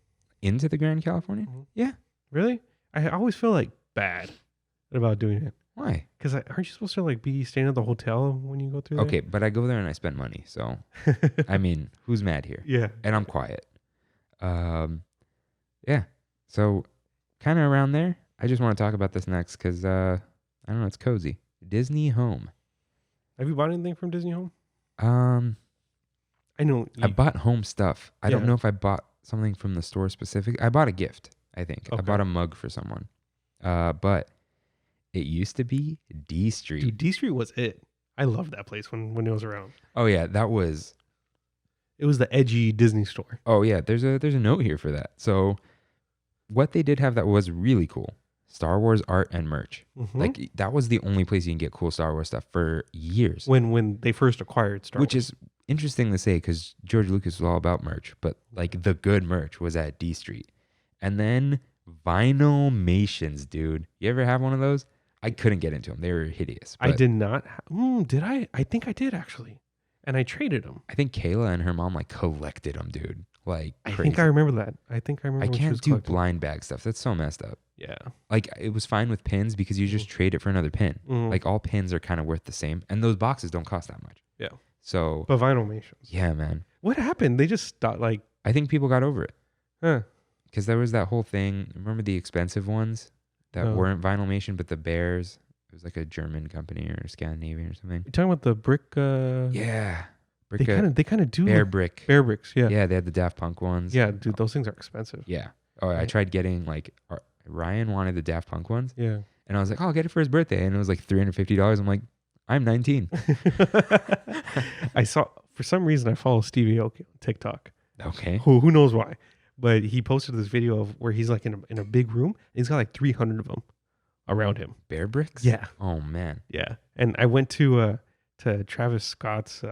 Into the Grand Californian? Mm-hmm. Yeah. Really? I always feel like bad about doing it. Why? Because aren't you supposed to like be staying at the hotel when you go through there? Okay, but I go there and I spend money, so I mean, who's mad here? Yeah. And I'm quiet. Yeah. So kind of around there. I just want to talk about this next because I don't know, it's cozy. Disney Home. Have you bought anything from Disney Home? I know I bought home stuff. I don't know if I bought something from the store specific. I bought a gift, I think. Okay. I bought a mug for someone. But it used to be D Street. Dude, D Street was it. I loved that place when it was around. Oh yeah, it was the edgy Disney store. Oh yeah, there's a note here for that. So what they did have that was really cool. Star Wars art and merch. Mm-hmm. Like that was the only place you can get cool Star Wars stuff for years. When they first acquired Star Wars. Which is interesting to say because George Lucas was all about merch, but like the good merch was at D Street. And then Vinylmations, dude. You ever have one of those? I couldn't get into them. They were hideous. I did not. Did I? I think I did actually. And I traded them. I think Kayla and her mom like collected them, dude. Like crazy. I think I remember that. I can't do blind bag stuff. That's so messed up. Yeah. Like it was fine with pins because you just trade it for another pin. Mm-hmm. Like all pins are kind of worth the same. And those boxes don't cost that much. Yeah. So. But Vinylmations. Yeah, man. What happened? They just stopped like. I think people got over it. Huh. Because there was that whole thing. Remember the expensive ones that weren't Vinylmation, but the bears It was like a German company or Scandinavian or something. You're talking about the brick? Yeah. They kind of do Bear Brick. Bear bricks, yeah. Yeah, they had the Daft Punk ones. Yeah, dude, those things are expensive. Yeah. Oh, I Right. tried getting like Ryan wanted the Daft Punk ones. Yeah. And I was like, oh, I'll get it for his birthday. And it was like $350. I'm like, I'm 19. I saw, for some reason, I follow Stevie Aoki on TikTok. Okay. Who knows why? But he posted this video of where he's like in a big room. And he's got like 300 of them around him. Bear Bricks? Yeah. Oh, man. Yeah. And I went to Travis Scott's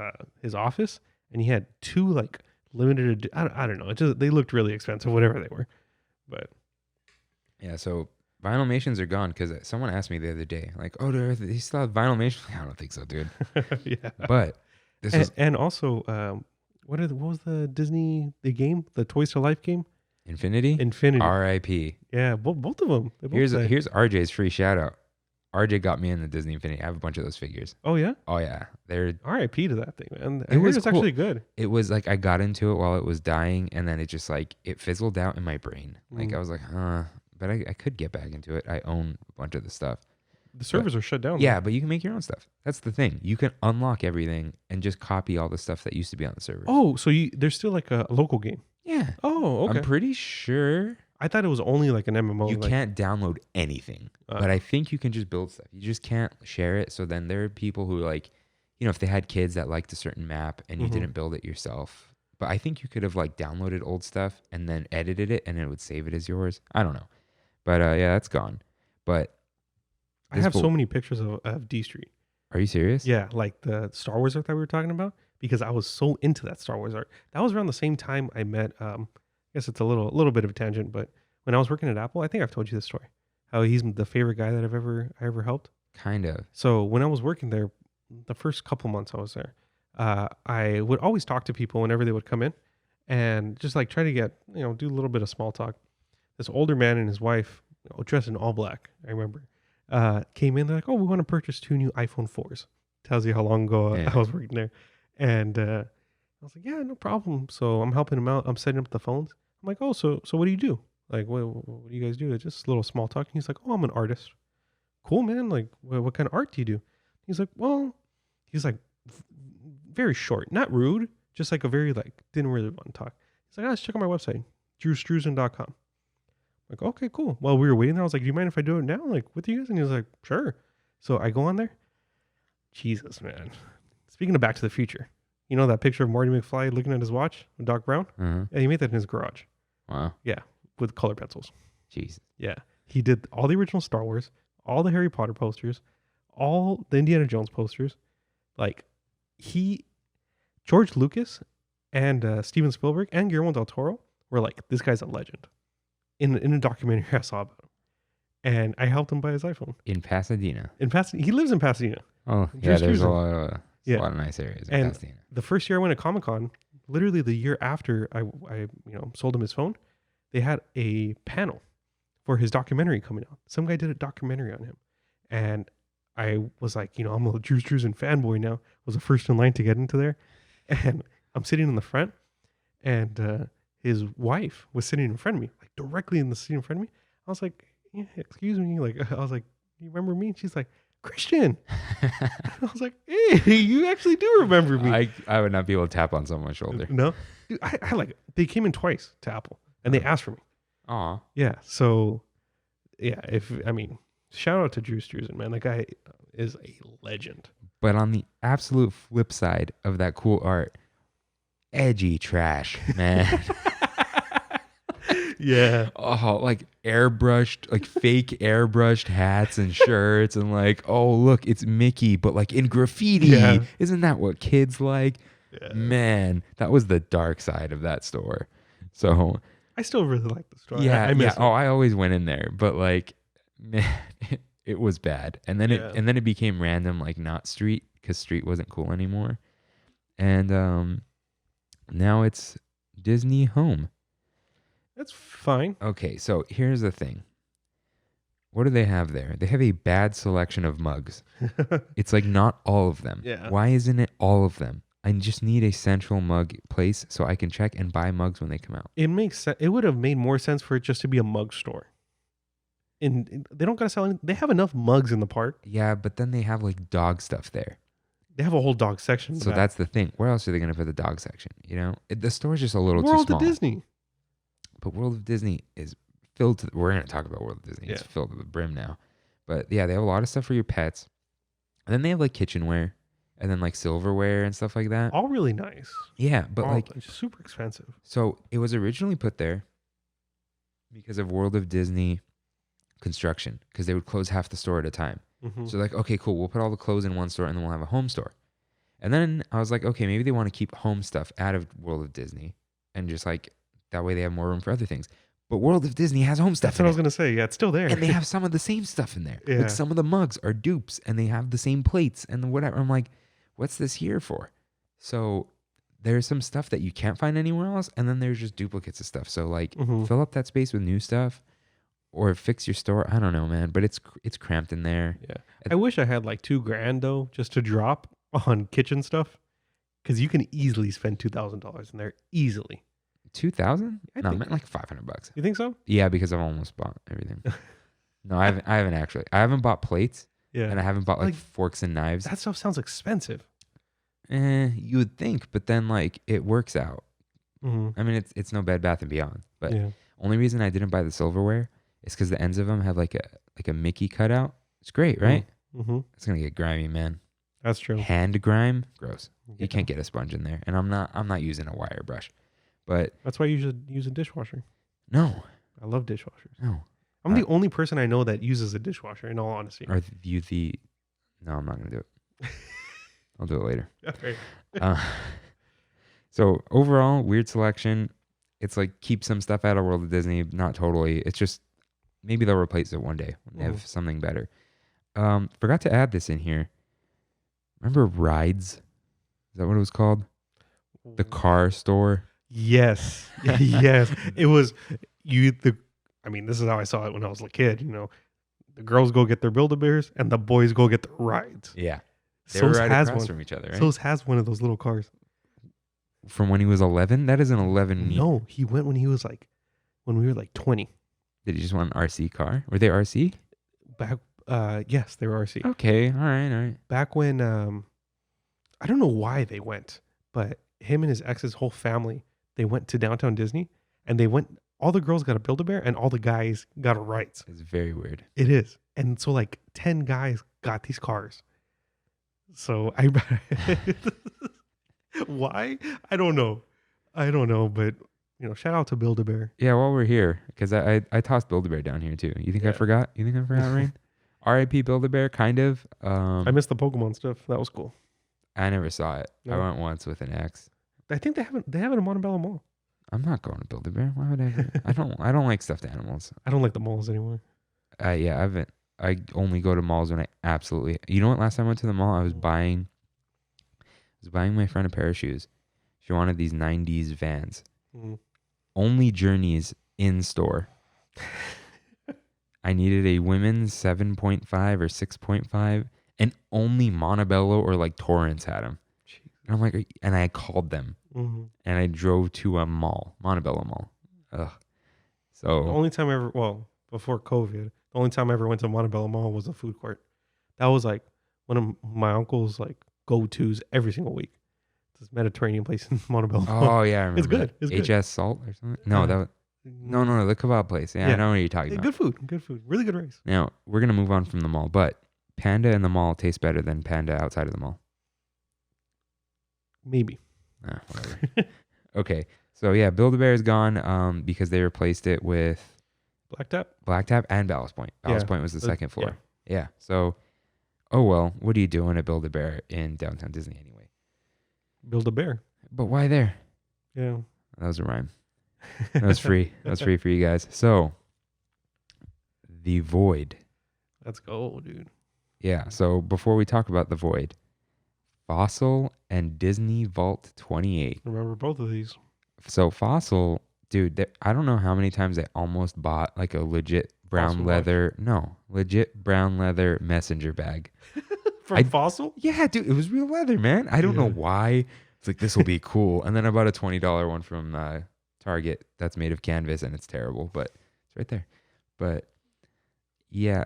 his office, and he had 2 like limited. I don't know. It just, they looked really expensive, whatever they were. But yeah, so Vinylmations are gone because someone asked me the other day, like, oh, do they still have Vinylmations? I don't think so, dude. yeah. But this was And also, what was the Disney game, the Toys to Life game? Infinity. R.I.P. Yeah, both of them. Here's RJ's free shout out. RJ got me in the Disney Infinity. I have a bunch of those figures. Oh yeah. Oh yeah, they're R.I.P. to that thing, man. It was it's cool. actually good. It was like I got into it while it was dying, and then it just like it fizzled out in my brain. Like I was like, but I could get back into it. I own a bunch of the stuff. The servers are shut down. Yeah, but you can make your own stuff. That's the thing. You can unlock everything and just copy all the stuff that used to be on the server. Oh, so there's still like a local game. Yeah. Oh, okay. I'm pretty sure I thought it was only like an MMO. you can't download anything, but I think you can just build stuff. You just can't share it. So then there are people who like, if they had kids that liked a certain map and you didn't build it yourself. But I think you could have like downloaded old stuff and then edited it and it would save it as yours. I don't know. But yeah, that's gone. But I have so many pictures of D Street. Are you serious? Yeah, like the Star Wars art that we were talking about, because I was so into that Star Wars art. That was around the same time I met. I guess it's a little bit of a tangent, but when I was working at Apple, I think I've told you this story. How he's the favorite guy that I ever helped. Kind of. So when I was working there, the first couple months I was there, I would always talk to people whenever they would come in, and just like try to get do a little bit of small talk. This older man and his wife, dressed in all black, I remember, came in. They're like, "Oh, we want to purchase 2 new iPhone 4s." Tells you how long ago I was working there. And I was like, "Yeah, no problem." So I'm helping him out. I'm setting up the phones. I'm like, "Oh, so what do you do? Like, what do you guys do?" It's just a little small talk. And he's like, "Oh, I'm an artist." Cool, man. Like, what kind of art do you do? He's like, "Well," he's like, very short, not rude, just like a very like didn't really want to talk. He's like, "Let's check out my website, drewstruzen.com." Like, okay, cool. While we were waiting there, I was like, "Do you mind if I do it now? Like with you guys?" And he was like, "Sure." So I go on there. Jesus, man. Speaking of Back to the Future, you know that picture of Marty McFly looking at his watch with Doc Brown? Yeah, he made that in his garage. Wow. Yeah, with color pencils. Jeez. Yeah. He did all the original Star Wars, all the Harry Potter posters, all the Indiana Jones posters. Like, George Lucas and Steven Spielberg and Guillermo del Toro were like, this guy's a legend. In a documentary I saw about him. And I helped him buy his iPhone. In Pasadena. He lives in Pasadena. Oh, yeah, there's a lot of nice areas in Pasadena. The first year I went to Comic-Con, literally the year after I sold him his phone, they had a panel for his documentary coming out. Some guy did a documentary on him. And I was like, I'm a Drew Struzan fanboy now. Was the first in line to get into there. And I'm sitting in the front, and his wife was sitting in front of me, like directly in the seat in front of me. I was like, yeah, excuse me. Like, I was like, you remember me? And she's like, Christian. I was like, hey, you actually do remember me. I would not be able to tap on someone's shoulder. No, dude, I like, they came in twice to Apple and they asked for me. Aw. Yeah. So yeah, shout out to Drew Struzan, man. That guy is a legend. But on the absolute flip side of that cool art, edgy trash, man. Yeah. Oh, like airbrushed, like fake airbrushed hats and shirts, and like, oh, look, it's Mickey, but like in graffiti. Yeah. Isn't that what kids like? Yeah. Man, that was the dark side of that store. So I still really like the store. yeah, I miss it. Oh, I always went in there, but like, man, it was bad. And then it became random, like not street, because street wasn't cool anymore. And now it's Disney Home. That's fine. Okay, so here's the thing. What do they have there? They have a bad selection of mugs. It's like not all of them. Yeah. Why isn't it all of them? I just need a central mug place so I can check and buy mugs when they come out. It makes sense. It would have made more sense for it just to be a mug store. And they don't gotta sell any. They have enough mugs in the park. Yeah, but then they have like dog stuff there. They have a whole dog section. So that's the thing. Where else are they going to put the dog section? You know, the store's just a little too World small. of Disney. But World of Disney is filled to. We're going to talk about World of Disney. It's filled to the brim now. But yeah, they have a lot of stuff for your pets. And then they have like kitchenware and then like silverware and stuff like that. All really nice. Yeah, but like super expensive. So it was originally put there because of World of Disney construction, because they would close half the store at a time. Mm-hmm. So like, okay, cool. We'll put all the clothes in one store and then we'll have a home store. And then I was like, okay, maybe they want to keep home stuff out of World of Disney and just like that way they have more room for other things. But World of Disney has home stuff. That's what I was gonna say. Yeah, it's still there. And they have some of the same stuff in there. Yeah. Like some of the mugs are dupes and they have the same plates and whatever. I'm like, what's this here for? So there's some stuff that you can't find anywhere else, and then there's just duplicates of stuff. So like fill up that space with new stuff. Or fix your store. I don't know, man. But it's cramped in there. Yeah. I wish I had like $2,000 though, just to drop on kitchen stuff, because you can easily spend $2,000 in there easily. 2,000? No, I meant like $500. You think so? Yeah, because I've almost bought everything. No, I haven't actually. I haven't bought plates. Yeah. And I haven't bought like forks and knives. That stuff sounds expensive. You would think, but then like it works out. Mm-hmm. I mean, it's no Bed Bath and Beyond, but yeah. Only reason I didn't buy the silverware is because the ends of them have like a Mickey cutout. It's great, right? Mm-hmm. It's gonna get grimy, man. That's true. Hand grime, gross. Yeah. You can't get a sponge in there, and I'm not using a wire brush, but that's why you should use a dishwasher. No, I love dishwashers. No, I'm the only person I know that uses a dishwasher. In all honesty, No, I'm not gonna do it. I'll do it later. Okay. So overall, weird selection. It's like keep some stuff out of World of Disney, not totally. It's just maybe they'll replace it one day when they have something better. Forgot to add this in here. Remember Rides? Is that what it was called? The car store? Yes. Yes. It was I mean, this is how I saw it when I was a kid, you know. The girls go get their Build-A-Bears and the boys go get their rides. Yeah. They were right across from each other, right? So's has one of those little cars. From when he was 11? That is an 11. No, he went when he was when we were 20. Did he just want an RC car? Were they RC? Back, yes, they were RC. Okay, all right. Back when, I don't know why they went, but him and his ex's whole family, they went to Downtown Disney, and all the girls got a Build-A-Bear, and all the guys got a rides. It's very weird. It is. And so 10 guys got these cars. So why? I don't know, but shout out to Build-A-Bear. Yeah, while we're here, because I tossed Build-A-Bear down here too. You think I forgot? Rain? R.I.P. Build-A-Bear, kind of. I missed the Pokemon stuff. That was cool. I never saw it. No. I went once with an ex. I think they have it in Montebello Mall. I'm not going to Build-A-Bear. Why would I? I don't like stuffed animals. I don't like the malls anymore. Yeah, I haven't. I only go to malls when I absolutely. You know what? Last time I went to the mall, I was buying my friend a pair of shoes. She wanted these 90s Vans. Mm-hmm. Only Journeys in store. I needed a women's 7.5 or 6.5, and only Montebello or Torrance had them. And I'm like, and I called them, and I drove to a mall, Montebello Mall. Ugh. So the only time I ever, before COVID, the only time I ever went to Montebello Mall was the food court. That was one of my uncle's go-tos every single week. This Mediterranean place in Montebello Mall. Oh yeah, I remember. It's good. It's good. HS Salt or something. No, no, the kebab place. Yeah, I know what you're talking about. Good food. Really good rice. Now we're gonna move on from the mall, but Panda in the mall tastes better than Panda outside of the mall. Maybe. Whatever. Okay, so yeah, Build-A-Bear is gone because they replaced it with Black Tap and Ballast Point. Ballast Point was the second floor. Yeah. So, oh well, what are you doing at Build-A-Bear in downtown Disney anyway? Build-A-Bear. But why there? Yeah. That was a rhyme. That was free. That was free for you guys. So, the Void. Let's go, dude. Yeah. So before we talk about the Void, Fossil and Disney Vault 28. Remember both of these. So Fossil, dude, I don't know how many times I almost bought a legit brown leather messenger bag. From Fossil? Yeah, dude, it was real leather, man. I don't know why. It's this will be cool. And then I bought a $20 one from Target that's made of canvas, and it's terrible, but it's right there. But Yeah.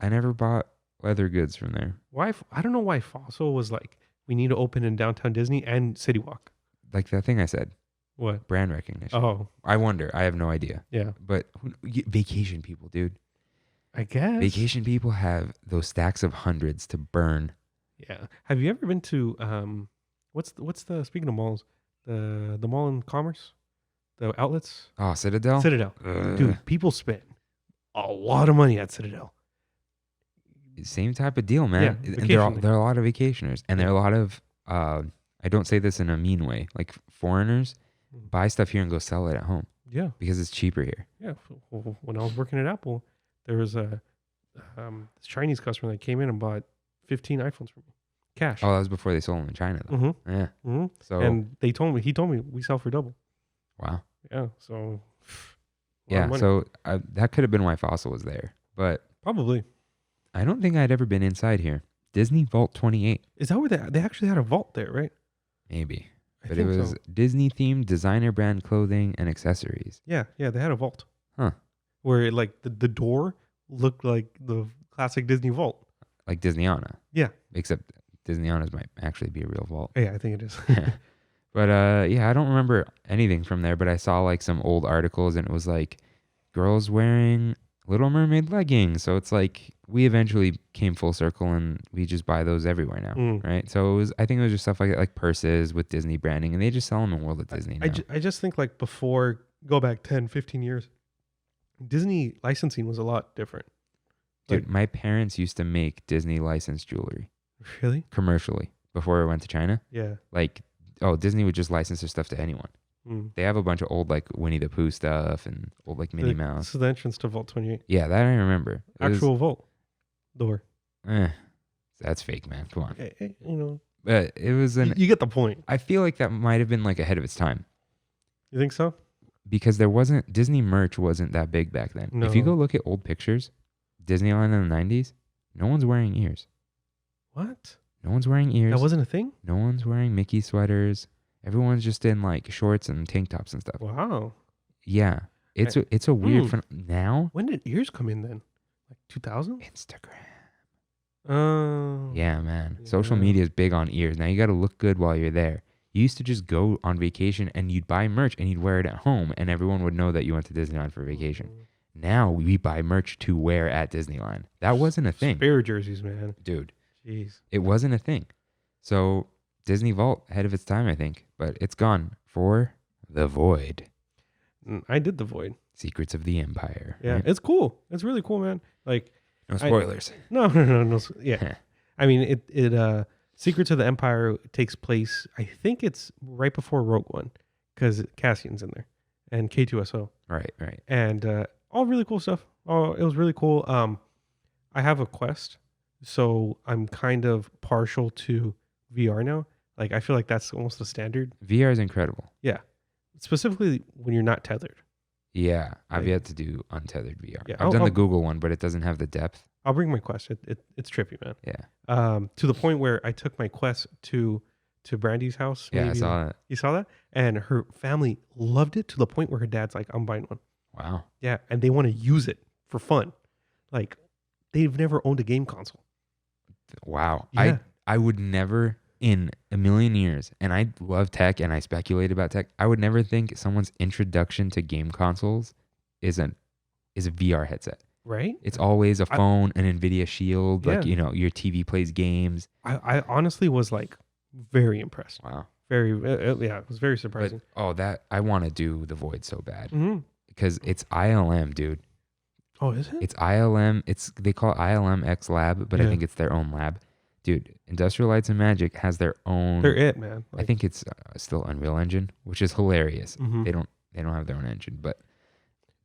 I never bought leather goods from there. Why? I don't know why Fossil was like, we need to open in downtown Disney and City Walk. Like that thing I said, What? brand recognition. Oh, I wonder. I have no idea. yeah. But vacation people, dude. I guess. Vacation people have those stacks of hundreds to burn. Yeah. Have you ever been to what's the speaking of malls, the mall in Commerce, the outlets? Oh, Citadel? Citadel. Dude, people spend a lot of money at Citadel. Same type of deal, man. Yeah, And there are a lot of vacationers, and there are a lot of I don't say this in a mean way, like foreigners buy stuff here and go sell it at home. Yeah. Because it's cheaper here. Yeah. When I was working at Apple, there was a this Chinese customer that came in and bought 15 iPhones from me. Cash. Oh, that was before they sold them in China, though. Mm-hmm. Yeah. Mm-hmm. So And he told me we sell for double. wow. Yeah. So. a lot Yeah. of money. So that could have been why Fossil was there, but Probably. I don't think I'd ever been inside here. Disney Vault 28, Is that where they actually had a vault there, right? maybe. I But it think was so. Disney themed designer brand clothing and accessories. Yeah, they had a vault. Huh. Where like the door looked like the classic Disney vault. Like Disneyana. Yeah. Except Disneyana's might actually be a real vault. Yeah, I think it is. But yeah, I don't remember anything from there, but I saw like some old articles and it was like girls wearing Little Mermaid leggings. So it's like we eventually came full circle and we just buy those everywhere now, right? So I think it was just stuff like that, like purses with Disney branding, and they just sell them in World of Disney now. I just think like before, go back 10, 15 years, Disney licensing was a lot different. Dude, Like, my parents used to make Disney licensed jewelry really? commercially before I went to China. Yeah. Like, oh, Disney would just license their stuff to anyone. They have a bunch of old like Winnie the Pooh stuff and old like Minnie Mouse. This is the entrance to Vault 28. Yeah, that I remember. Actual vault door. That's fake, man. Come on. You know, But it was you get the point. I feel like that might have been like ahead of its time You think so? because there wasn't Disney merch wasn't that big back then. If you No. go look at old pictures, Disneyland in the 90s, no one's wearing ears. What? No one's wearing ears. That wasn't a thing? No one's wearing Mickey sweaters. Everyone's just in like shorts and tank tops and stuff. Wow. Yeah. It's a weird now. When did ears come in then? Like 2000? Instagram. Oh. Yeah, man. Social Yeah. media is big on ears. Now you got to look good while you're there. You used to just go on vacation and you'd buy merch and you'd wear it at home and everyone would know that you went to Disneyland for vacation. Now we buy merch to wear at Disneyland. That wasn't a thing. Spare jerseys, man. Dude, Jeez. it wasn't a thing. So Disney Vault, ahead of its time, I think. But it's gone for The Void. I did the Void. Secrets of the Empire. Yeah, right? it's cool. It's really cool, man. Like, No spoilers. no. Yeah. I mean, it Secrets of the Empire takes place, I think it's right before Rogue One, because Cassian's in there and K2SO. Right. And all really cool stuff. Oh, it was really cool. I have a Quest, so I'm kind of partial to VR now. Like, I feel like that's almost the standard. VR is incredible. Yeah. Specifically when you're not tethered. Yeah. I've Like- yet to do untethered VR. Yeah, I've done the Google one, but it doesn't have the depth. I'll bring my Quest. It's trippy, man. Yeah. To the point where I took my Quest to Brandy's house. Yeah, I maybe. saw that. You saw that? And her family loved it to the point where her dad's like, I'm buying one. Wow. Yeah. And they want to use it for fun. Like, they've never owned a game console. Wow. Yeah. I would never in a million years, and I love tech and I speculate about tech, I would never think someone's introduction to game consoles is a VR headset. Right? It's always a phone, an NVIDIA Shield, like, Yeah. your TV plays games. I honestly was like very impressed. Wow. Very, yeah, it was very surprising. But, I want to do the Void so bad Mm-hmm. because it's ILM, dude. Oh, is it? It's ILM. They call it ILM X Lab, but I Yeah. think it's their own lab. Dude, Industrial Lights and Magic has their own. They're it, man. I think it's still Unreal Engine, which is hilarious. Mhm. They don't have their own engine, but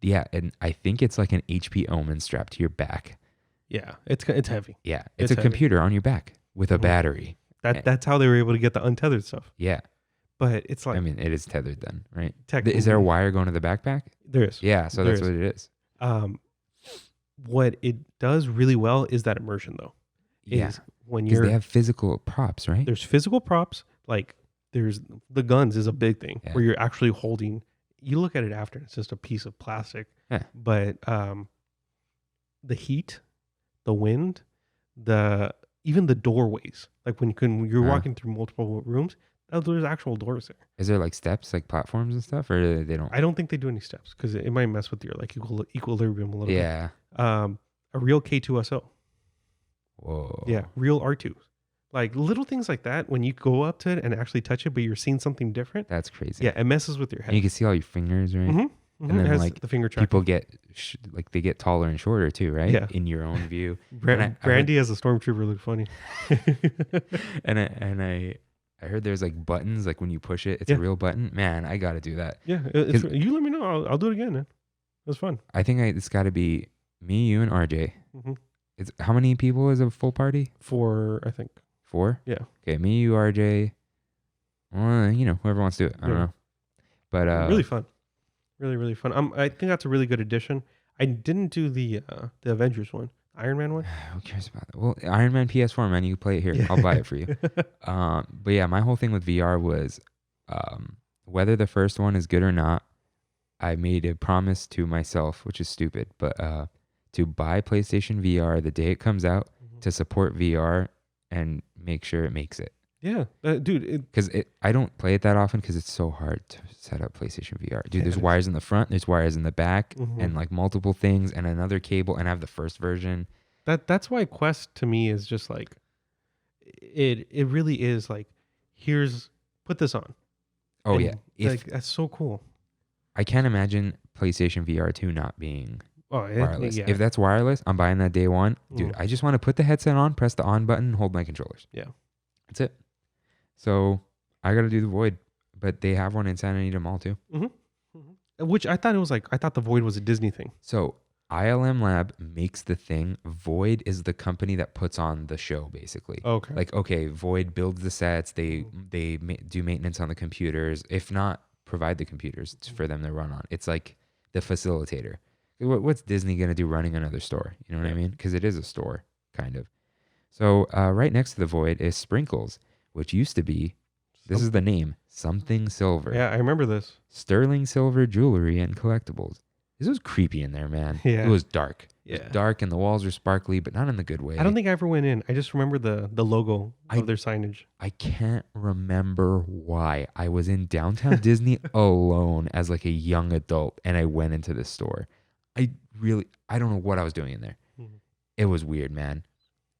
yeah, and I think it's like an HP Omen strapped to your back. Yeah, it's heavy. Yeah, It's it's a heavy. computer on your back with a Mhm. battery. That's how they were able to get the untethered stuff. Yeah, But it's like I mean, it is tethered then, right? technically, Is there a wire going to the backpack? There is. Yeah, so There that's is. what it is. What it does really well is that immersion, though. Yeah, Is when because you're they have physical props, right? there's physical props, like there's the guns is a big thing Yeah. where you're actually holding. You look at it after, it's just a piece of plastic. Yeah. But the heat, the wind, even the doorways. Like when you're walking through multiple rooms, there's actual doors there. Is there like steps, like platforms and stuff, or they don't? I don't think they do any steps because it might mess with your like equilibrium a little bit. Yeah. A real K2SO. Whoa. Yeah, real R2. Like little things like that, when you go up to it and actually touch it, but you're seeing something different. That's crazy. Yeah, it messes with your head. And you can see all your fingers, right? Mm-hmm. And then it has like the finger tracking. people get they get taller and shorter too, right? Yeah. In your own view. Brandy as a stormtrooper looked funny. and I heard there's like buttons, like when you push it, it's a real button. Man, I got to do that. Yeah, you let me know. I'll do it again, man. It was fun. I think it's got to be me, you, and RJ. Mm-hmm. It's how many people is a full party? 4, I think. 4? Yeah. Okay, me, you, RJ. Whoever wants to do it. I don't know. But really fun. Really, really fun. I think that's a really good addition. I didn't do the Avengers one. Iron Man one. Who cares about that? Well, Iron Man PS4, man, you can play it here. I'll buy it for you. But yeah, my whole thing with VR was whether the first one is good or not, I made a promise to myself, which is stupid, but to buy PlayStation VR the day it comes out, to support VR and make sure it makes it. Yeah, dude. Because I don't play it that often because it's so hard to set up PlayStation VR. Dude, there's wires in the front, there's wires in the back, and like multiple things, and another cable, and I have the first version. That's why Quest to me is just like, it really is like, put this on. Oh, and yeah. That's so cool. I can't imagine PlayStation VR 2 not being wireless. Yeah. If that's wireless, I'm buying that day one. Dude, I just want to put the headset on, press the on button, hold my controllers. Yeah. That's it. So I got to do the Void, but they have one in Santa Anita Mall too. Which I thought the Void was a Disney thing. So ILM Lab makes the thing. Void is the company that puts on the show, basically. Okay. Like, okay, Void builds the sets. They do maintenance on the computers. If not, provide the computers for them to run on. It's like the facilitator. What's Disney going to do running another store? You know what I mean? Because it is a store, kind of. So right next to the Void is Sprinkles, which used to be, this is the name, Something Silver. Yeah, I remember this. Sterling silver jewelry and collectibles. This was creepy in there, man. Yeah. It was dark. Yeah. It was dark and the walls were sparkly, but not in the good way. I don't think I ever went in. I just remember the logo of their signage. I can't remember why. I was in downtown Disney alone as like a young adult and I went into this store. I don't know what I was doing in there. It was weird, man.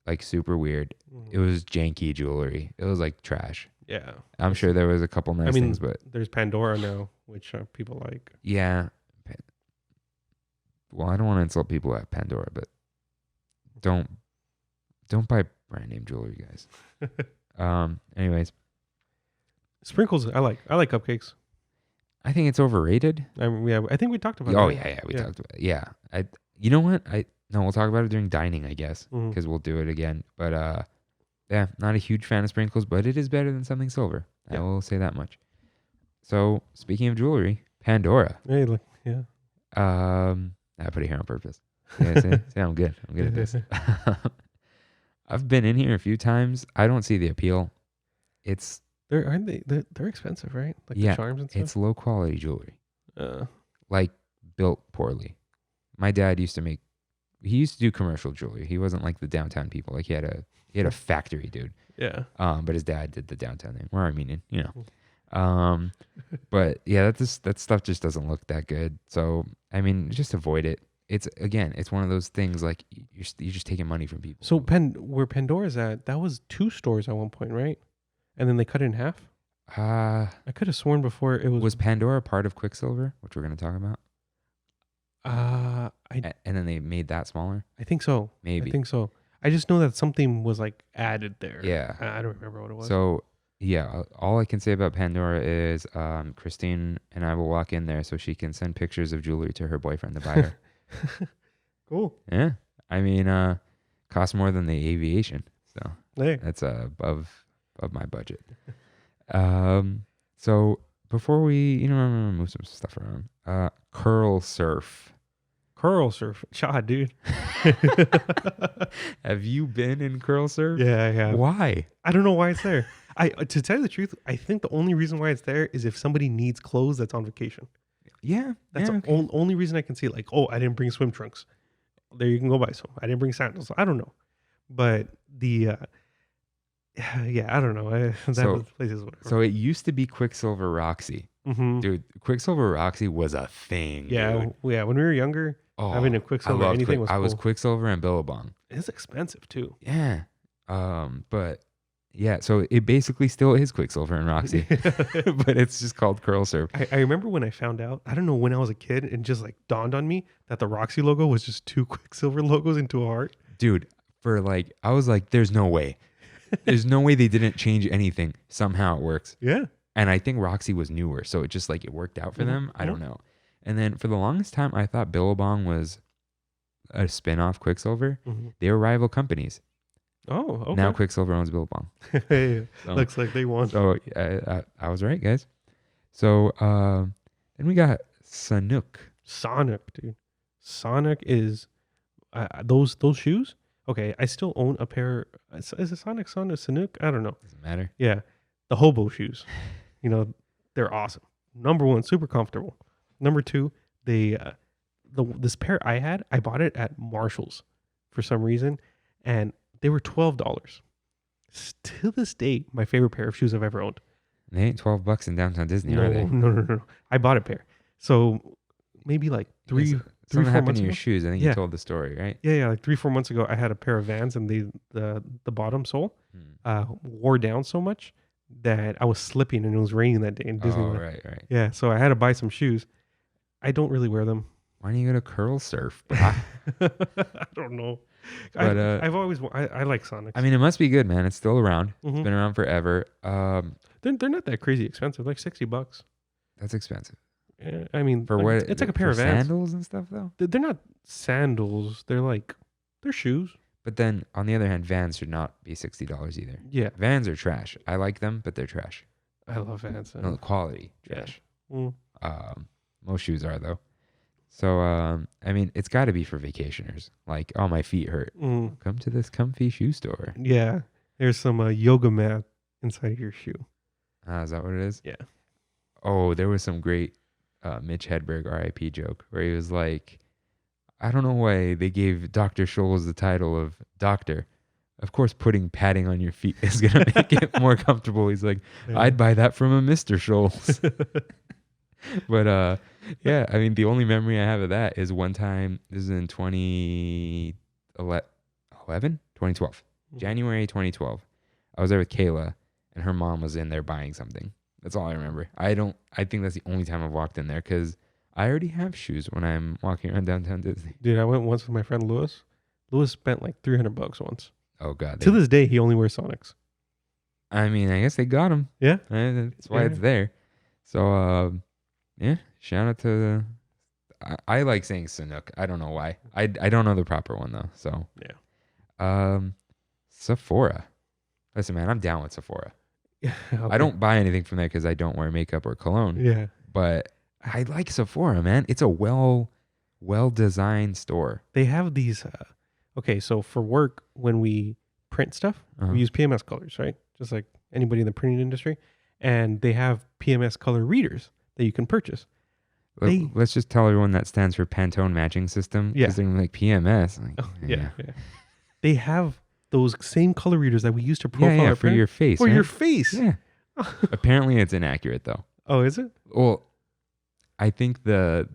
Like super weird. It was janky jewelry. It was like trash. Yeah. I'm sure there was a couple nice things, but there's Pandora now, which people like. Yeah. Well, I don't want to insult people at Pandora, but don't buy brand name jewelry, guys. Anyways, Sprinkles, I like cupcakes. I think it's overrated. I think we talked about it. Oh, yeah, we talked about it. Yeah. You know what? We'll talk about it during dining, I guess, because we'll do it again. But yeah, not a huge fan of Sprinkles, but it is better than Something Silver. Yeah. I will say that much. So, speaking of jewelry, Pandora. Hey, look, yeah. I put it here on purpose. Yeah, see, I'm good. I'm good at this. I've been in here a few times. I don't see the appeal. They're expensive, right? Like the charms and stuff. It's low quality jewelry. Like built poorly. My dad used to do commercial jewelry. He wasn't like the downtown people. Like he had a factory, dude. Yeah. But his dad did the downtown thing. We're Armenian, you know. But yeah, that stuff just doesn't look that good. So I mean, just avoid it. It's one of those things like you're just taking money from people. So where Pandora's at, that was 2 stores at one point, right? And then they cut it in half. I could have sworn before it was. Was Pandora part of Quicksilver, which we're going to talk about? And then they made that smaller. I think so. Maybe. I think so. I just know that something was like added there. Yeah. I don't remember what it was. So yeah, all I can say about Pandora is Christine and I will walk in there so she can send pictures of jewelry to her boyfriend to buy her. Cool. Yeah. I mean, costs more than the aviation. So hey. That's above my budget. So before we, move some stuff around, Curl Surf. Shot, dude. Have you been in Curl Surf? Yeah, I have. Why? I don't know why it's there. To tell you the truth, I think the only reason why it's there is if somebody needs clothes that's on vacation. Yeah. That's the only reason I can see. Like, oh, I didn't bring swim trunks. there you can go buy some. I didn't bring sandals. I don't know, but the yeah, I don't know. That place is whatever. So it used to be Quicksilver Roxy. Mm-hmm. Dude, Quicksilver Roxy was a thing. Yeah, dude. yeah. When we were younger, having a Quicksilver anything was cool. I was Quicksilver and Billabong. It's expensive too. Yeah. But yeah, so it basically still is Quicksilver and Roxy, but it's just called Curl Surf. I remember when I found out, I don't know when I was a kid, and just like dawned on me that the Roxy logo was just 2 Quicksilver logos into a heart. Dude, I was like, there's no way. There's no way they didn't change anything. Somehow it works. Yeah. And I think Roxy was newer, so it just like it worked out for them. I don't know. And then for the longest time, I thought Billabong was a spin-off Quicksilver. They were rival companies. Oh, okay. Now Quicksilver owns Billabong. Hey, so, looks like they won. So I was right, guys. So then we got Sanuk. Sonic, dude. Sonic is those shoes. Okay, I still own a pair. Is it Sonic, Sanuk? I don't know. Doesn't matter. Yeah, the hobo shoes. You know, they're awesome. Number 1, super comfortable. Number 2, this pair I had, I bought it at Marshall's for some reason, and they were $12. To this day, my favorite pair of shoes I've ever owned. They ain't $12 in downtown Disney, are they? No. I bought a pair. So maybe like three, 4 something happened months to your ago. shoes. I think you told the story, right? Yeah. Like 3-4 months ago, I had a pair of Vans, and the bottom sole wore down so much that I was slipping, and it was raining that day in Disneyland. Oh, right. Yeah, so I had to buy some shoes. I don't really wear them. Why don't you go to Curl Surf, bro? I don't know. But I've always I like Sonics. I mean, it must be good, man. It's still around. Mm-hmm. It's been around forever. They're not that crazy expensive, like $60. That's expensive. Yeah, I mean, for like, what? It's like a pair of Vans. Sandals and stuff, though. They're not sandals. They're shoes. But then, on the other hand, Vans should not be $60 either. Yeah, Vans are trash. I like them, but they're trash. I love Vans. No, the quality trash. Yeah. Most shoes are though. So I mean, it's got to be for vacationers. Like, oh, my feet hurt. Come to this comfy shoe store. Yeah, there's some yoga mat inside of your shoe. Is that what it is? Yeah. Oh, there was some great Mitch Hedberg RIP joke where he was like, I don't know why they gave Dr. Scholl's the title of doctor. Of course, putting padding on your feet is going to make it more comfortable. He's like, I'd buy that from a Mr. Scholl's. But yeah, I mean, the only memory I have of that is one time, this is in 2012, January 2012. I was there with Kayla, and her mom was in there buying something. That's all I remember. I think that's the only time I've walked in there, because I already have shoes when I'm walking around downtown Disney. Dude, I went once with my friend Lewis. Lewis spent like $300 once. Oh, God. To this day, he only wears Sonics. I mean, I guess they got him. Yeah. That's why it's there. So, yeah, shout out to I like saying Sanuk. I don't know why. I don't know the proper one, though. So, yeah. Sephora. Listen, man, I'm down with Sephora. Okay. I don't buy anything from there because I don't wear makeup or cologne. Yeah. But I like Sephora, man. It's a well-designed store. They have these... okay, so for work, when we print stuff, we use PMS colors, right? Just like anybody in the printing industry. And they have PMS color readers that you can purchase. Let's just tell everyone that stands for Pantone Matching System. Yeah. Because they're like PMS. Like, yeah. They have those same color readers that we used to profile our for your face. For your face. Yeah. Apparently it's inaccurate, though. Oh, is it? Well, I think the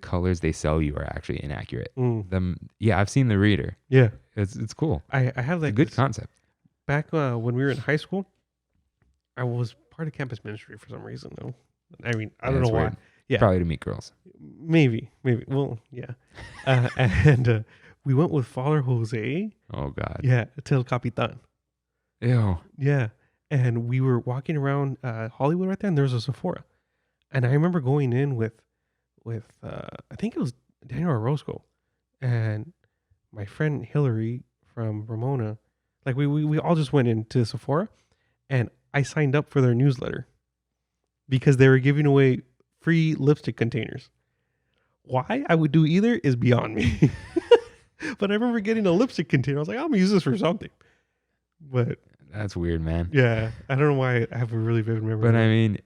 colors they sell you are actually inaccurate. I've seen the reader. Yeah. It's cool. I have like a good concept. Back when we were in high school, I was part of campus ministry for some reason, though. I mean, I don't know why. Yeah. Probably to meet girls. Maybe. Well, yeah. And we went with Father Jose. Oh, God. Yeah, to El Capitan. Ew. Yeah. And we were walking around Hollywood right there, and there was a Sephora. And I remember going in with I think it was Daniel Orozco and my friend Hillary from Ramona. Like we all just went into Sephora, and I signed up for their newsletter because they were giving away free lipstick containers. Why I would do either is beyond me. But I remember getting a lipstick container. I was like, I'm gonna use this for something. But that's weird, man. Yeah, I don't know why I have a really vivid memory. But I mean,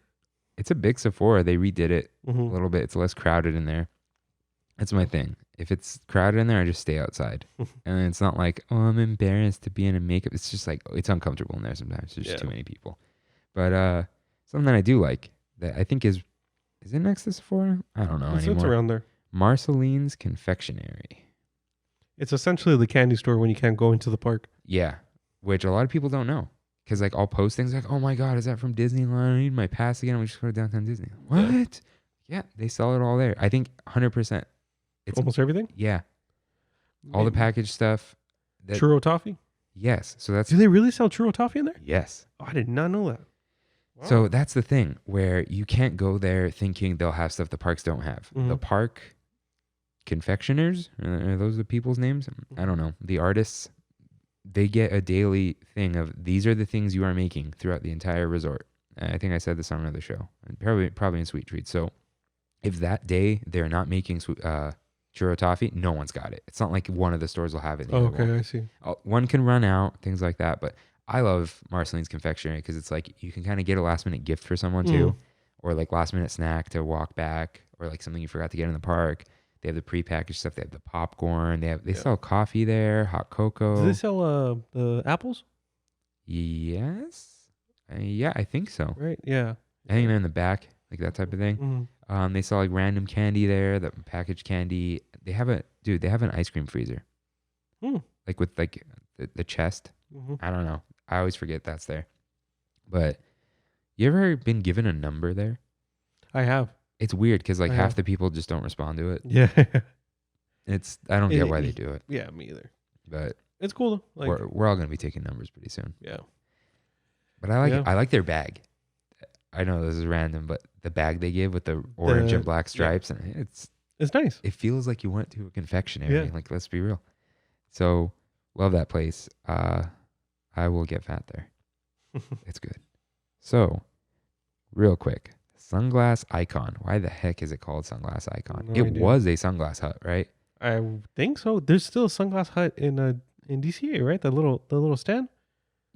it's a big Sephora. They redid it a little bit. It's less crowded in there. That's my thing. If it's crowded in there, I just stay outside. And it's not like, oh, I'm embarrassed to be in a makeup. It's just like, it's uncomfortable in there sometimes. There's just too many people. But something that I do like that I think is it next to Sephora? I don't know anymore. It's around there. Marceline's Confectionery. It's essentially the candy store when you can't go into the park. Yeah, which a lot of people don't know. Because like I'll post things like, oh my God, is that from Disneyland? I need my pass again. We just go to downtown Disney. What? Yeah, they sell it all there. I think 100%. It's almost everything? Yeah. All the packaged stuff. Churro toffee? Yes. So that's. Do they really sell churro toffee in there? Yes. Oh, I did not know that. Wow. So that's the thing where you can't go there thinking they'll have stuff the parks don't have. Mm-hmm. The park confectioners, are those the people's names? I don't know. The artists, they get a daily thing of these are the things you are making throughout the entire resort. I think I said this on another show, probably in Sweet Treats. So if that day they're not making churro toffee, no one's got it. It's not like one of the stores will have it. Oh, okay, I see. One can run out, things like that. But I love Marceline's Confectionery because it's like you can kind of get a last minute gift for someone too, or like last minute snack to walk back, or like something you forgot to get in the park. They have the prepackaged stuff. They have the popcorn. They sell coffee there, hot cocoa. Do they sell the apples? Yes. Yeah, I think so. Right. Yeah. I think they're in the back, like that type of thing. Mm-hmm. They sell like random candy there, the packaged candy. They have an ice cream freezer. Like with like the chest. Mm-hmm. I don't know. I always forget that's there. But you ever been given a number there? I have. It's weird because like half the people just don't respond to it. Yeah. I don't get why they do it. Yeah, me either. But it's cool though. Like, we're all gonna be taking numbers pretty soon. Yeah. But I like their bag. I know this is random, but the bag they give with the orange and black stripes, and it's nice. It feels like you went to a confectionery. Yeah. Like, let's be real. So love that place. I will get fat there. It's good. So real quick, Sunglass Icon. Why the heck is it called Sunglass Icon? No idea. Was a Sunglass Hut, right? I think so. There's still a Sunglass Hut in DCA, right? The little stand.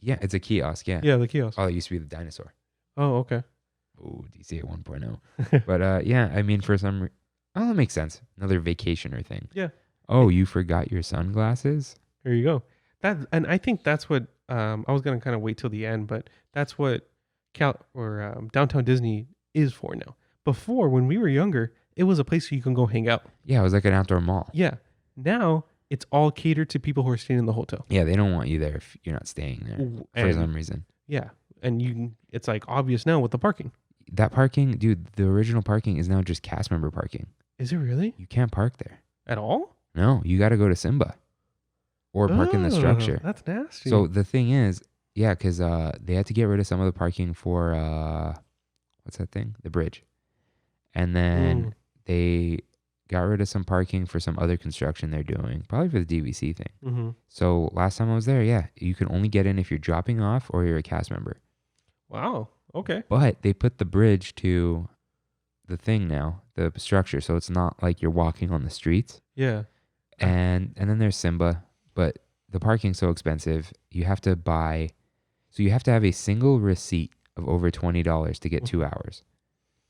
Yeah, it's a kiosk. Yeah. Yeah, the kiosk. Oh, it used to be the dinosaur. Oh, okay. Oh, DCA 1.0. But yeah, I mean, for some, that makes sense. Another vacationer thing. Yeah. Oh, you forgot your sunglasses? There you go. And I think that's what I was gonna kind of wait till the end, but that's what Downtown Disney is for now. Before, when we were younger, it was a place where you can go hang out. Yeah, it was like an outdoor mall. Yeah. Now it's all catered to people who are staying in the hotel. Yeah, they don't want you there if you're not staying there for some reason. Yeah, and it's like obvious now with the parking. That parking, dude, the original parking is now just cast member parking. Is it really? You can't park there. At all? No, you got to go to Simba or park in the structure. That's nasty. So the thing is, yeah, because they had to get rid of some of the parking for, what's that thing? The bridge. And then they got rid of some parking for some other construction they're doing, probably for the DVC thing. Mm-hmm. So last time I was there, yeah, you can only get in if you're dropping off or you're a cast member. Wow. Okay. But they put the bridge to the thing now, the structure, so it's not like you're walking on the streets. Yeah. And then there's Simba, but the parking's so expensive, you have to have a single receipt of over $20 to get 2 hours.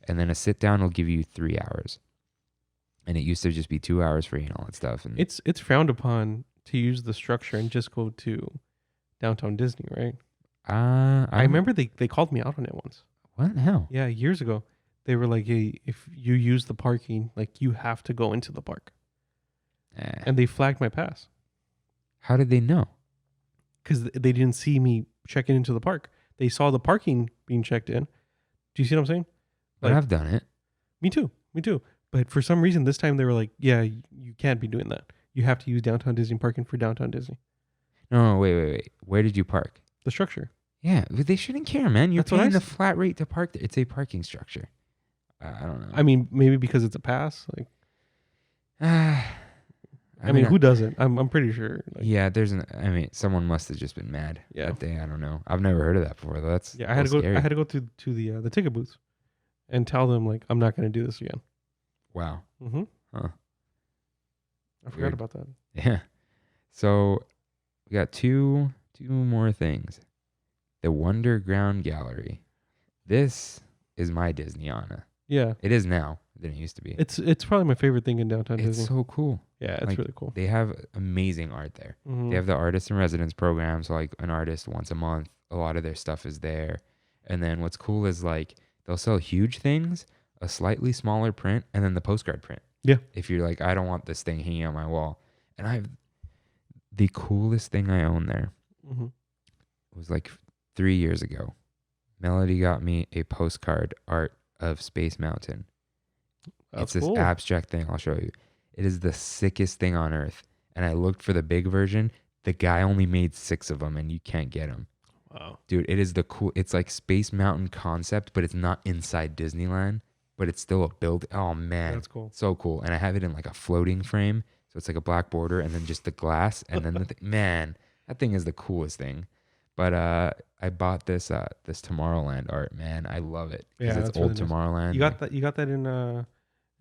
And then a sit down will give you 3 hours. And it used to just be 2 hours free and all that stuff. And it's frowned upon to use the structure and just go to Downtown Disney, right? I remember they called me out on it once. What? How? Yeah, years ago. They were like, hey, if you use the parking, like you have to go into the park. And they flagged my pass. How did they know? Because they didn't see me checking into the park. They saw the parking being checked in. Do you see what I'm saying? But I've done it. Me too. But for some reason, this time they were like, yeah, you can't be doing that. You have to use Downtown Disney parking for Downtown Disney. No, wait. Where did you park? The structure. Yeah, but they shouldn't care, man. You're paying a flat rate to park there. It's a parking structure. I don't know. I mean, maybe because it's a pass. Like, I mean, who doesn't? I'm pretty sure. Like, yeah, someone must have just been mad that day. I don't know. I've never heard of that before, though. That's I had to go to the ticket booths and tell them like I'm not going to do this again. Wow. Mm-hmm. Huh. I forgot about that. Yeah. So we got two more things. The Wonderground Gallery. This is my Disneyana. Yeah. It is now. It didn't used to be. It's probably my favorite thing in downtown It's Disney. so cool. Yeah, it's really cool. They have amazing art there. Mm-hmm. They have the artist in residence program, so like an artist once a month. A lot of their stuff is there. And then what's cool is like they'll sell huge things, a slightly smaller print, and then the postcard print. Yeah. If you're like, I don't want this thing hanging on my wall. And I have the coolest thing I own there. Mm-hmm. It was like 3 years ago. Melody got me a postcard art of Space Mountain. That's it's cool. this abstract thing. I'll show you. It is the sickest thing on earth. And I looked for the big version. The guy only made 6 of them, and you can't get them. Wow. Dude, it is the cool. It's like Space Mountain concept, but it's not inside Disneyland. But it's still a build. Oh man, That's cool. So cool. And I have it in like a floating frame, so it's like a black border, and then just the glass, and then man, that thing is the coolest thing. But I bought this Tomorrowland art. Man, I love it because it's old really Tomorrowland. Nice. You got that in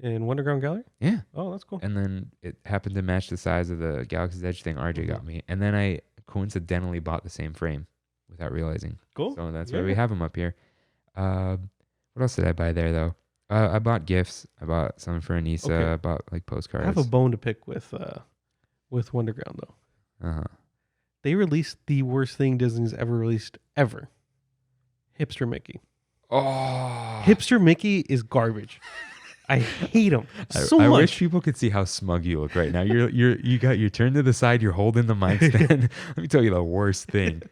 Wonderground Gallery? Yeah. Oh, that's cool. And then it happened to match the size of the Galaxy's Edge thing RJ got me, and then I coincidentally bought the same frame without realizing. Cool. So that's why we have them up here. What else did I buy there though? I bought gifts. I bought some for Anissa. Okay. I bought like postcards. I have a bone to pick with Wonderground though. Uh-huh. They released the worst thing Disney's ever released ever. Hipster Mickey. Oh, Hipster Mickey is garbage. I hate him so I much. wish people could see how smug you look right now. You got your turn to the side. You're holding the mic stand. Let me tell you the worst thing.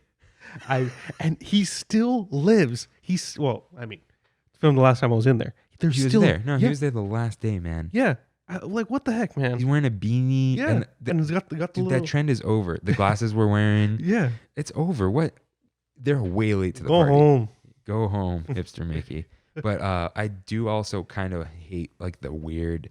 And he still lives. From the last time I was in there. He was there. No, he was there the last day, man. Yeah. Like, what the heck, man? He's wearing a beanie. Yeah. And he's got the dude, little... that trend is over. The glasses we're wearing. Yeah. It's over. What? They're way late to the Go party. home. Go home, hipster Mickey. But I do also kind of hate like the weird,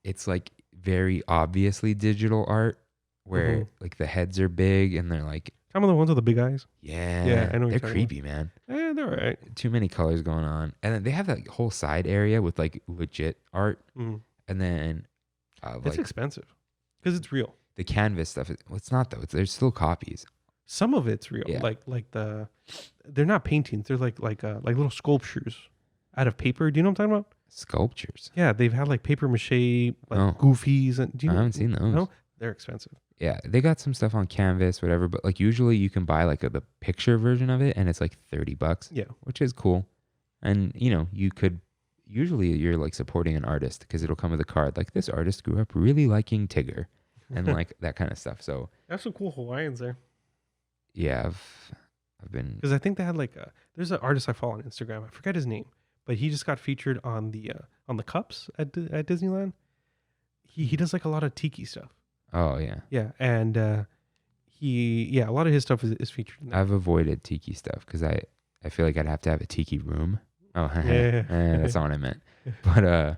it's like very obviously digital art where like the heads are big and they're like. Some of the ones with the big eyes. Yeah. I know they're creepy, man. Yeah, they're all right. Too many colors going on. And then they have that whole side area with like legit art. And then. It's expensive because it's real. The canvas stuff, it's not though. There's still copies. Some of it's real. Yeah. They're not paintings. They're like little sculptures out of paper. Do you know what I'm talking about? Sculptures. Yeah, they've had like paper mache, like goofies, and I haven't seen those. No, they're expensive. Yeah, they got some stuff on canvas, whatever. But like usually you can buy like the picture version of it, and it's like $30. Yeah, which is cool. And you could usually you're like supporting an artist because it'll come with a card like this artist grew up really liking Tigger, and like that kind of stuff. So there's some cool Hawaiians there. Yeah, I've been because I think they had there's an artist I follow on Instagram. I forget his name, but he just got featured on the cups at Disneyland. He does like a lot of tiki stuff. Oh yeah. Yeah, and a lot of his stuff is featured in that. I've avoided tiki stuff because I feel like I'd have to have a tiki room. Oh, yeah. That's not what I meant. But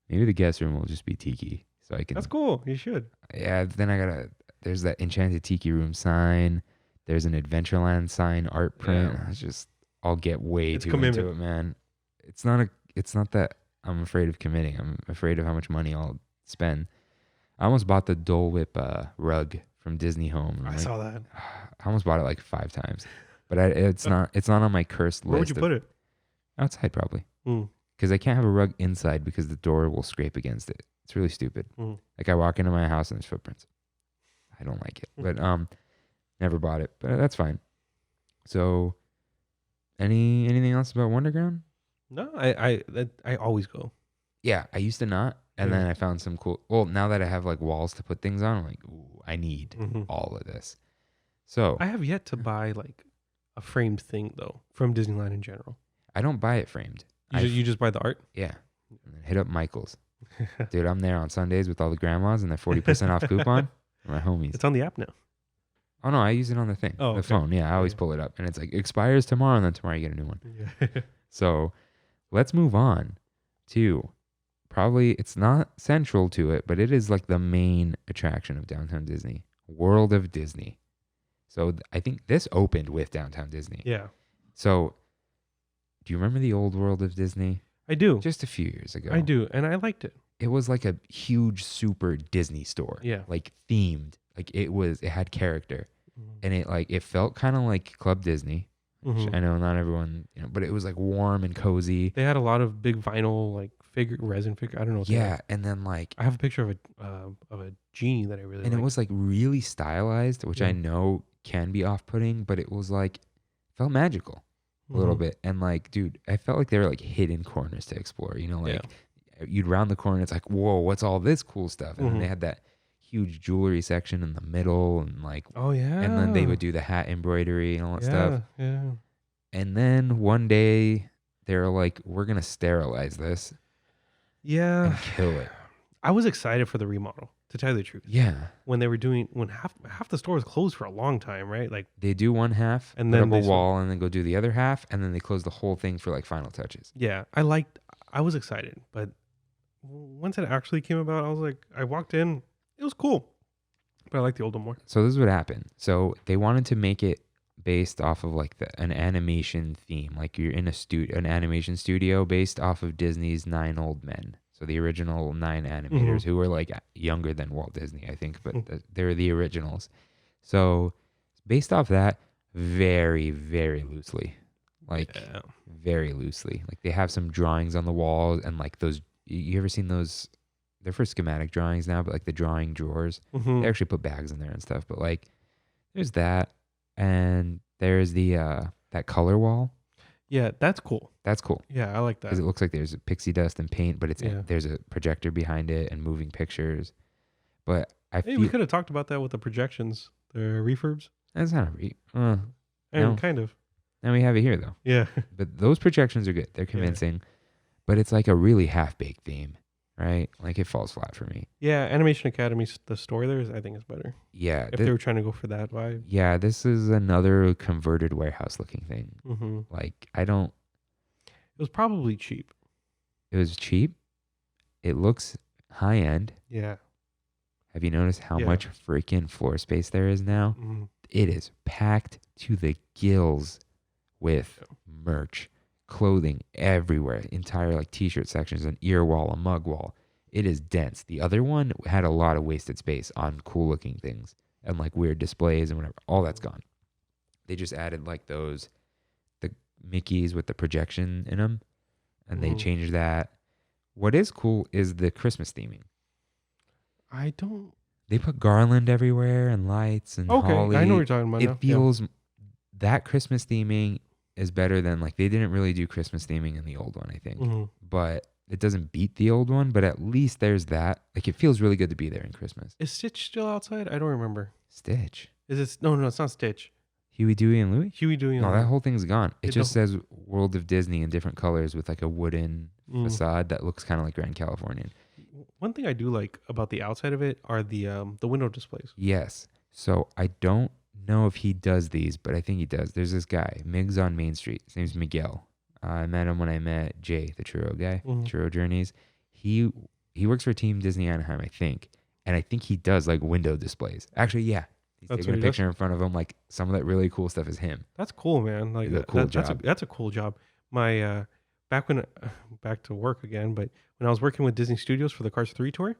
maybe the guest room will just be tiki, so I can. That's cool. You should. Yeah. Then there's that Enchanted Tiki Room sign. There's an Adventureland sign art print. Yeah. I'll get way too into it, man. It's not that I'm afraid of committing. I'm afraid of how much money I'll spend. I almost bought the Dole Whip rug from Disney Home. I saw that. I almost bought it like 5 times, but it's not on my cursed list. Where would you put it? Outside, probably. Because I can't have a rug inside because the door will scrape against it. It's really stupid. Like I walk into my house and there's footprints. I don't like it, but never bought it, but that's fine. So, anything else about Wonderground? No, I always go. Yeah, I used to not. And then I found some cool. Well, now that I have like walls to put things on, I'm like, ooh, I need all of this. So I have yet to buy like a framed thing though from Disneyland in general. I don't buy it framed. You just buy the art? Yeah. And then hit up Michael's. Dude, I'm there on Sundays with all the grandmas and their 40% off coupon. My homies. It's on the app now. Oh no, I use it on the thing. Oh, the phone. Yeah, I always pull it up and it's like expires tomorrow and then tomorrow you get a new one. Yeah. So let's move on to probably, it's not central to it, but it is like the main attraction of Downtown Disney, World of Disney. So I think this opened with Downtown Disney. Yeah. So do you remember the old World of Disney? I do. Just a few years ago. I do. And I liked it. It was like a huge super Disney store. Yeah. Like themed. Like it had character. And it felt kind of like Club Disney. which I know not everyone, but it was like warm and cozy. They had a lot of big vinyl like resin figure. I don't know. Yeah, and then like I have a picture of a genie that I really and liked. it was like really stylized, which I know can be off-putting, but it was like felt magical a little bit. And like, dude, I felt like they were like hidden corners to explore. Like you'd round the corner, it's like, whoa, what's all this cool stuff? And then they had that huge jewelry section in the middle, and like, oh yeah, and then they would do the hat embroidery and all that stuff. Yeah. And then one day they're like, we're gonna sterilize this. Yeah. And kill it. I was excited for the remodel, to tell you the truth. Yeah. When half the store was closed for a long time, right? Like they do one half and then put up a wall and then go do the other half, and then they close the whole thing for like final touches. Yeah. I was excited, but once it actually came about, I was like, I walked in, it was cool. But I like the old one more. So this is what happened. So they wanted to make it based off of like an animation theme, like you're in an animation studio based off of Disney's 9 Old Men. So the original 9 animators who were like younger than Walt Disney, I think, but they were the originals. So based off that, very, very loosely, very loosely. Like they have some drawings on the walls and like those. You ever seen those? They're for schematic drawings now, but like the drawing drawers, they actually put bags in there and stuff. But like, there's that. And there's the that color wall. Yeah, that's cool. That's cool. Yeah, I like that. Because it looks like there's pixie dust and paint, but there's a projector behind it and moving pictures. But we could have talked about that with the projections, the refurbs. That's not kind of. And we have it here though. Yeah. But those projections are good. They're convincing. Yeah. But it's like a really half-baked theme. Right? Like it falls flat for me. Yeah, Animation Academy, the story there is, I think, is better. Yeah. If they were trying to go for that vibe. Yeah, this is another converted warehouse looking thing. Like, It was probably cheap. It was cheap. It looks high end. Yeah. Have you noticed how much freaking floor space there is now? It is packed to the gills with merch. Clothing everywhere, entire like t-shirt sections, an ear wall, a mug wall. It is dense. The other one had a lot of wasted space on cool looking things and like weird displays and whatever. All that's gone. They just added like the Mickeys with the projection in them, and they changed that. What is cool is the Christmas theming. They put garland everywhere and lights and holly. I know what you're talking about. It feels that Christmas theming is better than like they didn't really do Christmas theming in the old one, I think, but it doesn't beat the old one. But at least there's that. Like it feels really good to be there in Christmas. Is Stitch still outside? I don't remember. Stitch? Is it? No, it's not Stitch. Huey, Dewey, and Louie? Huey, Dewey, and Louie. No, that whole thing's gone. It just says World of Disney in different colors with like a wooden facade that looks kind of like Grand Californian. One thing I do like about the outside of it are the window displays. Yes. So I don't know if he does these, but I think he does. There's this guy, Migs on Main Street. His name's Miguel. I met him when I met Jay, the churro guy, Churro Journeys. He works for Team Disney Anaheim, I think. And I think he does like window displays. Actually, yeah. He's taking a picture in front of him. Like some of that really cool stuff is him. That's cool, man. Like that's a cool job. My back to work again, but when I was working with Disney Studios for the Cars 3 tour,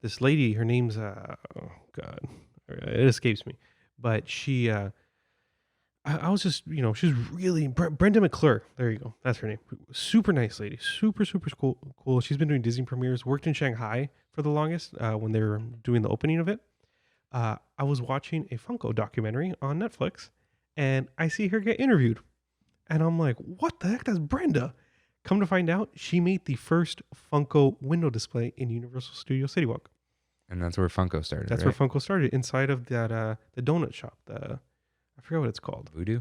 this lady, her name's it escapes me. But she, I was just, she's really, Brenda McClure. There you go. That's her name. Super nice lady. Super, super cool. She's been doing Disney premieres, worked in Shanghai for the longest when they were doing the opening of it. I was watching a Funko documentary on Netflix and I see her get interviewed. And I'm like, what the heck? That's Brenda. Come to find out, she made the first Funko window display in Universal Studios City Walk. And that's where Funko started. That's where Funko started, inside of that the donut shop. I forget what it's called. Voodoo?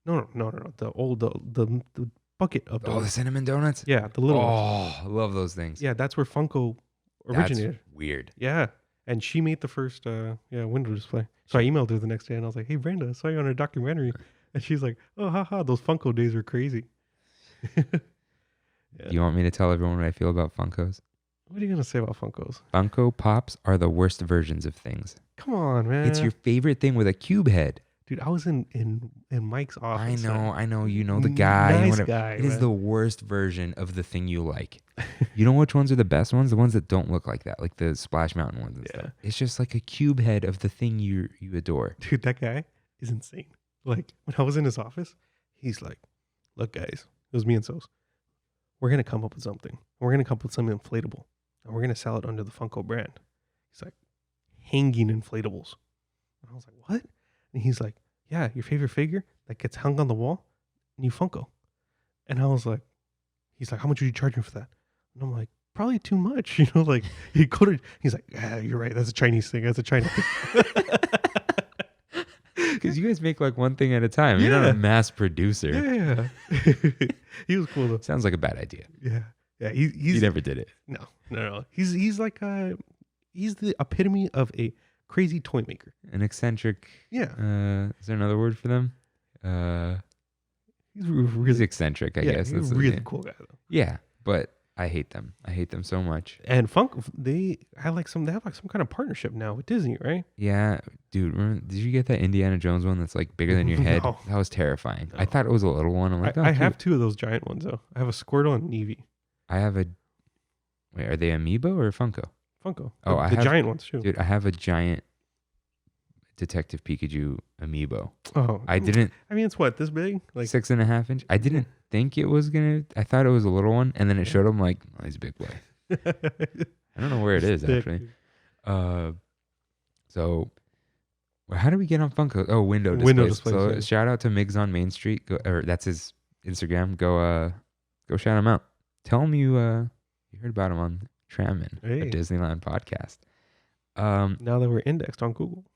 No. The old the bucket of donuts. Oh, the cinnamon donuts? Yeah, the little ones. I love those things. Yeah, that's where Funko originated. That's weird. Yeah. And she made the first window display. So I emailed her the next day and I was like, hey Brenda, I saw you on a documentary. And she's like, oh haha, those Funko days were crazy. Do you want me to tell everyone what I feel about Funkos? What are you going to say about Funkos? Funko Pops are the worst versions of things. Come on, man. It's your favorite thing with a cube head. Dude, I was in Mike's office. I know. You know the guy. Nice guy. It is the worst version of the thing you like. You know which ones are the best ones? The ones that don't look like that, like the Splash Mountain ones and stuff. It's just like a cube head of the thing you adore. Dude, that guy is insane. Like, when I was in his office, He's like, look, guys, it was me and Sos. We're going to come up with something. We're going to come up with something inflatable. And we're going to sell it under the Funko brand. He's like, hanging inflatables. And I was like, what? And he's like, yeah, your favorite figure that gets hung on the wall, new Funko. And I was like, he's like, how much would you charge me for that? And I'm like, probably too much. You know, like, he's like, you're right. That's a Chinese thing. That's a Chinese thing. Because you guys make like one thing at a time. You're not a mass producer. Yeah. He was cool though. Sounds like a bad idea. Yeah. Yeah. He never did it. No. He's like he's the epitome of a crazy toy maker. An eccentric. Yeah. Is there another word for them? He's really eccentric, I guess. He's a really cool guy though. Yeah, but I hate them. I hate them so much. And Funko, they have like some kind of partnership now with Disney, right? Yeah, dude. Did you get that Indiana Jones one that's like bigger than your head? No. That was terrifying. No. I thought it was a little one. I'm like, I have two of those giant ones though. I have a Squirtle and an Eevee. I have a. Wait, are they Amiibo or Funko? Funko. Oh, the I have giant ones too. Dude, I have a giant Detective Pikachu Amiibo. Oh, I didn't. I mean, it's what, this big? Like 6.5 inch. I didn't think it was gonna. I thought it was a little one, and then it showed him like, oh, he's a big boy. I don't know where it is actually. So how do we get on Funko? Oh, window displays. So yeah. Shout out to Migs on Main Street. Or that's his Instagram. Go shout him out. Tell him you heard about him on Trammin, a Disneyland podcast. Now that we're indexed on Google.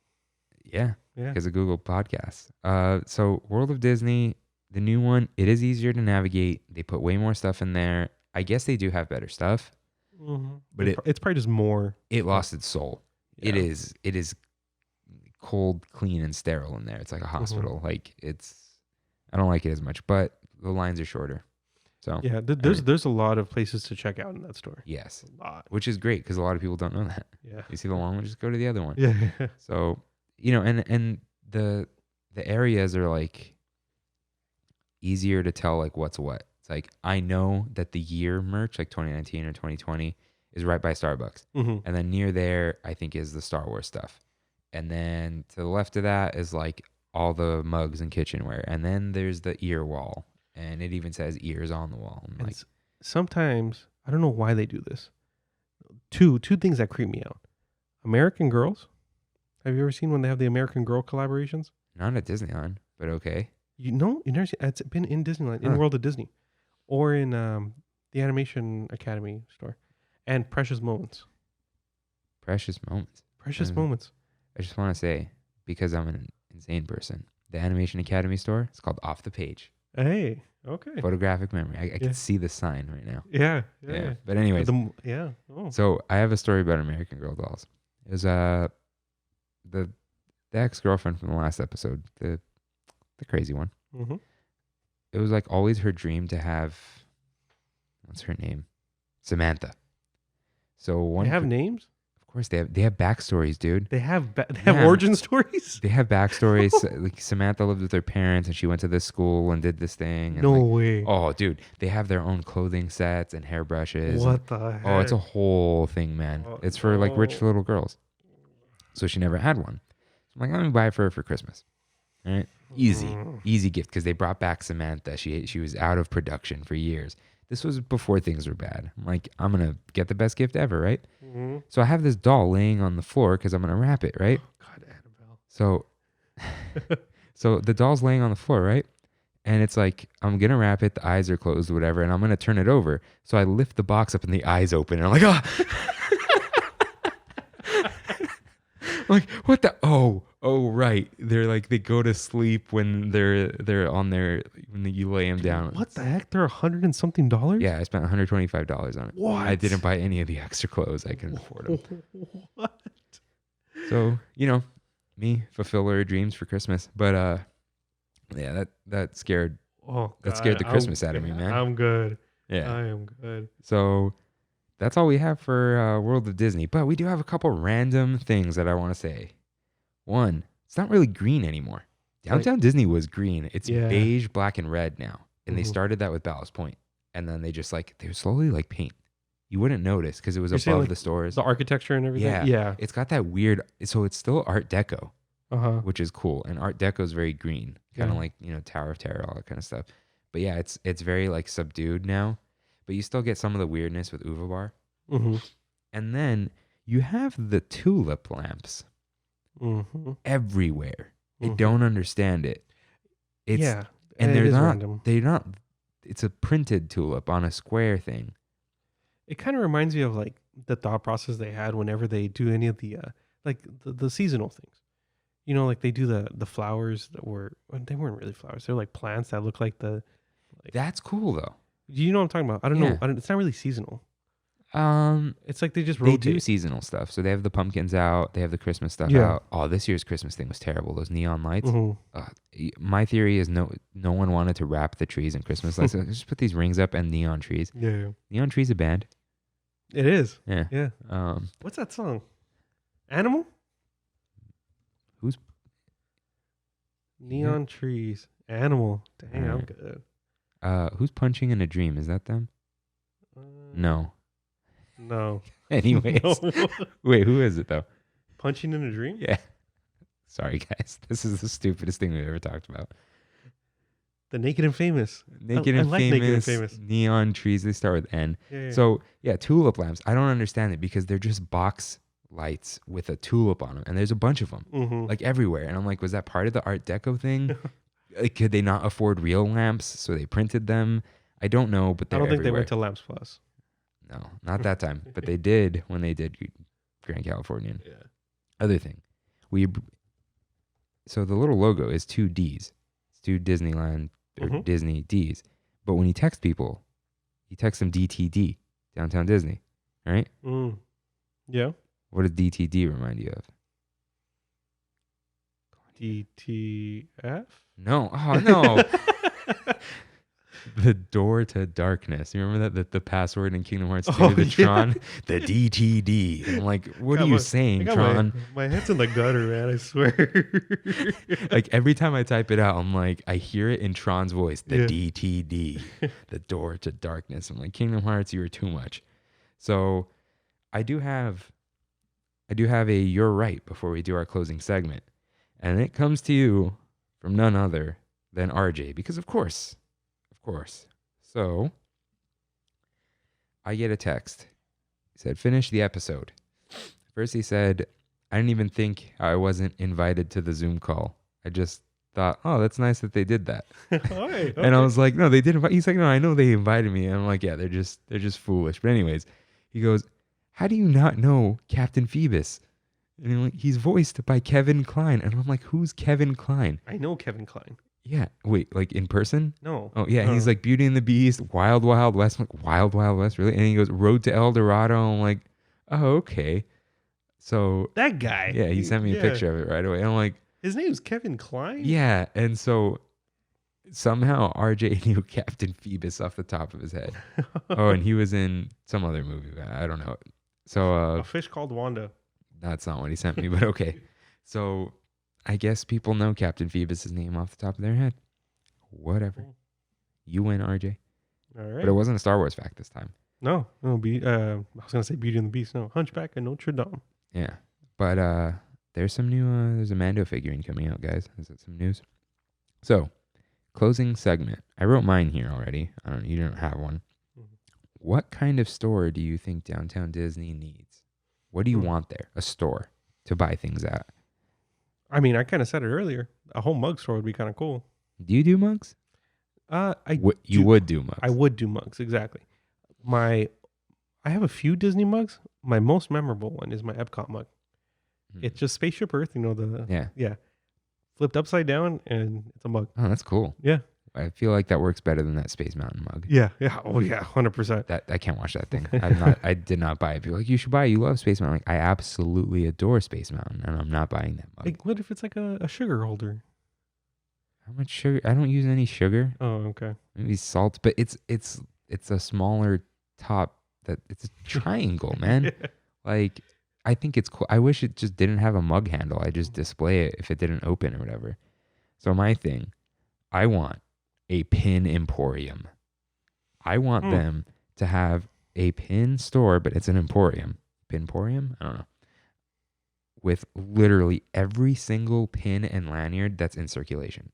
Yeah. Because of Google Podcasts. So World of Disney, the new one, it is easier to navigate. They put way more stuff in there. I guess they do have better stuff. Mm-hmm. But it's probably just more. It lost its soul. Yeah. It is cold, clean, and sterile in there. It's like a hospital. Mm-hmm. Like I don't like it as much, but the lines are shorter. So yeah, there's a lot of places to check out in that store. Yes, a lot, which is great because a lot of people don't know that. Yeah, you see the long one, just go to the other one. Yeah. So and the areas are like easier to tell like what's what. It's like I know that the year merch, like 2019 or 2020, is right by Starbucks, mm-hmm. and then near there I think is the Star Wars stuff, and then to the left of that is like all the mugs and kitchenware, and then there's the ear wall. And it even says ears on the wall. And like, sometimes, I don't know why they do this. Two things that creep me out. American Girls. Have you ever seen when they have the American Girl collaborations? Not at Disneyland, but okay. You never seen, it's been in Disneyland, in World of Disney. Or in the Animation Academy store. And Precious Moments. Precious Moments. Moments. I just want to say, because I'm an insane person, the Animation Academy store, it's called Off the Page. Hey, okay. Photographic memory. I can see the sign right now. Yeah. But anyways. Oh. So I have a story about American Girl dolls. It was the ex-girlfriend from the last episode, the crazy one. Mm-hmm. It was like always her dream to have, what's her name? Samantha. So they have names? Of course, they have backstories, dude. They have origin stories? They have backstories. Like Samantha lived with her parents and she went to this school and did this thing. And no way. Oh, dude. They have their own clothing sets and hairbrushes. What the heck? Oh, it's a whole thing, man. It's for like rich little girls. So she never had one. So I'm like, let me buy it for her for Christmas. All right? Easy gift because they brought back Samantha. She was out of production for years. This was before things were bad. I'm like, I'm going to get the best gift ever, right? Mm-hmm. So I have this doll laying on the floor because I'm going to wrap it, right? Oh, God, Annabelle. So the doll's laying on the floor, right? And it's like, I'm going to wrap it. The eyes are closed or whatever. And I'm going to turn it over. So I lift the box up and the eyes open. And I'm like, I'm like, what the? Oh, right. They're like, they go to sleep when they're on their, when you lay them down. What the heck? They're $100 and something? Yeah, I spent $125 on it. What? I didn't buy any of the extra clothes. I couldn't afford them. What? So, me, fulfill her dreams for Christmas. But, yeah, that scared, that scared the Christmas out of me, man. I'm good. Yeah. I am good. So that's all we have for World of Disney. But we do have a couple random things that I want to say. One, it's not really green anymore. Downtown Disney was green. It's beige, black, and red now. And they started that with Ballast Point. And then they just they would slowly paint. You wouldn't notice because it was above the stores. The architecture and everything? Yeah. It's got that weird, so it's still Art Deco. which is cool. And Art Deco is very green, kind of Yeah. like, Tower of Terror, all that kind of stuff. But yeah, it's very like subdued now, but you still get some of the weirdness with Uva Bar. Mm-hmm. And then you have the tulip lamps everywhere. I don't understand it. And they're not, random. it's a printed tulip on a square thing. It kind of reminds me of like the thought process they had whenever they do any of the like the seasonal things. Like they do the flowers they weren't really flowers. They're like plants that look like the. That's cool though. You know what I'm talking about? I don't know. It's not really seasonal. It's like they just rotate. They do seasonal stuff. So they have the pumpkins out. They have the Christmas stuff out. Oh, this year's Christmas thing was terrible. Those neon lights. My theory is no one wanted to wrap the trees in Christmas lights. So just put these rings up and neon trees. Yeah. Neon Tree's a band. It is. Yeah. Yeah. What's that song? Animal? Who's Neon Trees. Animal. Dang, I'm good. Who's Punching in a Dream? Is that them? No. No. Anyways. No. Wait, who is it though? Punching in a Dream? Yeah. Sorry guys. This is the stupidest thing we've ever talked about. The Naked and Famous. Naked and Famous. Neon Trees. They start with N. Yeah. So yeah, tulip lamps. I don't understand it because they're just box lights with a tulip on them, and there's a bunch of them like everywhere. And I'm like, was that part of the Art Deco thing? Like, could they not afford real lamps, so they printed them? I don't know, but I don't think they went to Lamps Plus. No, not that time, but they did when they did Grand Californian. Yeah. Other thing, so the little logo is 2 D's. It's 2 Disneyland or Disney D's. But when you text people, you text them DTD, Downtown Disney, right? Yeah. What does DTD remind you of? DTF? No. Oh, no. The Door to Darkness. You remember that? The password in Kingdom Hearts 2, the Tron? The DTD. And I'm like, what are you saying, Tron? My head's in the gutter, man. I swear. Like, every time I type it out, I'm like, I hear it in Tron's voice. The DTD. The Door to Darkness. I'm like, Kingdom Hearts, you were too much. So I do have a You're Right before we do our closing segment. And it comes to you from none other than RJ. Because of course. So I get a text. He said, finish the episode. First he said, I didn't even think I wasn't invited to the Zoom call. I just thought, oh, that's nice that they did that. Okay. And I was like, no, they did invite. He's like, no, I know they invited me. And I'm like, yeah, they're just foolish. But anyways, he goes, how do you not know Captain Phoebus? And he's voiced by Kevin Kline. And I'm like, who's Kevin Kline? I know Kevin Kline. Yeah. Wait, like in person? No. Oh, yeah. He's like Beauty and the Beast, Wild Wild West. I'm like, Wild Wild West, really? And he goes, Road to El Dorado. I'm like, oh, okay. So. That guy. Yeah, he sent me a picture of it right away. And I'm like. His name's Kevin Kline? Yeah. And so somehow RJ knew Captain Phoebus off the top of his head. Oh, and he was in some other movie. I don't know. So. A Fish Called Wanda. That's not what he sent me, but okay. So. I guess people know Captain Phoebus' name off the top of their head. Whatever. Cool. You win, RJ. All right. But it wasn't a Star Wars fact this time. No. I was going to say Beauty and the Beast. No. Hunchback of Notre Dame. Yeah. But there's some new, there's a Mando figurine coming out, guys. Is that some news? So, closing segment. I wrote mine here already. You don't have one. What kind of store do you think Downtown Disney needs? What do you want there? A store to buy things at. I mean, I kind of said it earlier. A whole mug store would be kind of cool. Do you do mugs? You would do mugs. I would do mugs, exactly. I have a few Disney mugs. My most memorable one is my Epcot mug. It's just Spaceship Earth, Yeah. Flipped upside down, and it's a mug. Oh, that's cool. Yeah. I feel like that works better than that Space Mountain mug. Yeah. Oh, yeah, 100%. That I can't watch that thing. I did not buy it. People are like, you should buy it. You love Space Mountain. Like, I absolutely adore Space Mountain, and I'm not buying that mug. Like, what if it's like a sugar holder? How much sugar? I don't use any sugar. Oh, okay. Maybe salt, but it's a smaller top. It's a triangle, man. Yeah. Like, I think it's cool. I wish it just didn't have a mug handle. I just display it if it didn't open or whatever. So my thing, I want a pin emporium. I want them to have a pin store, but it's an emporium. Pinporium? I don't know. with literally every single pin and lanyard that's in circulation.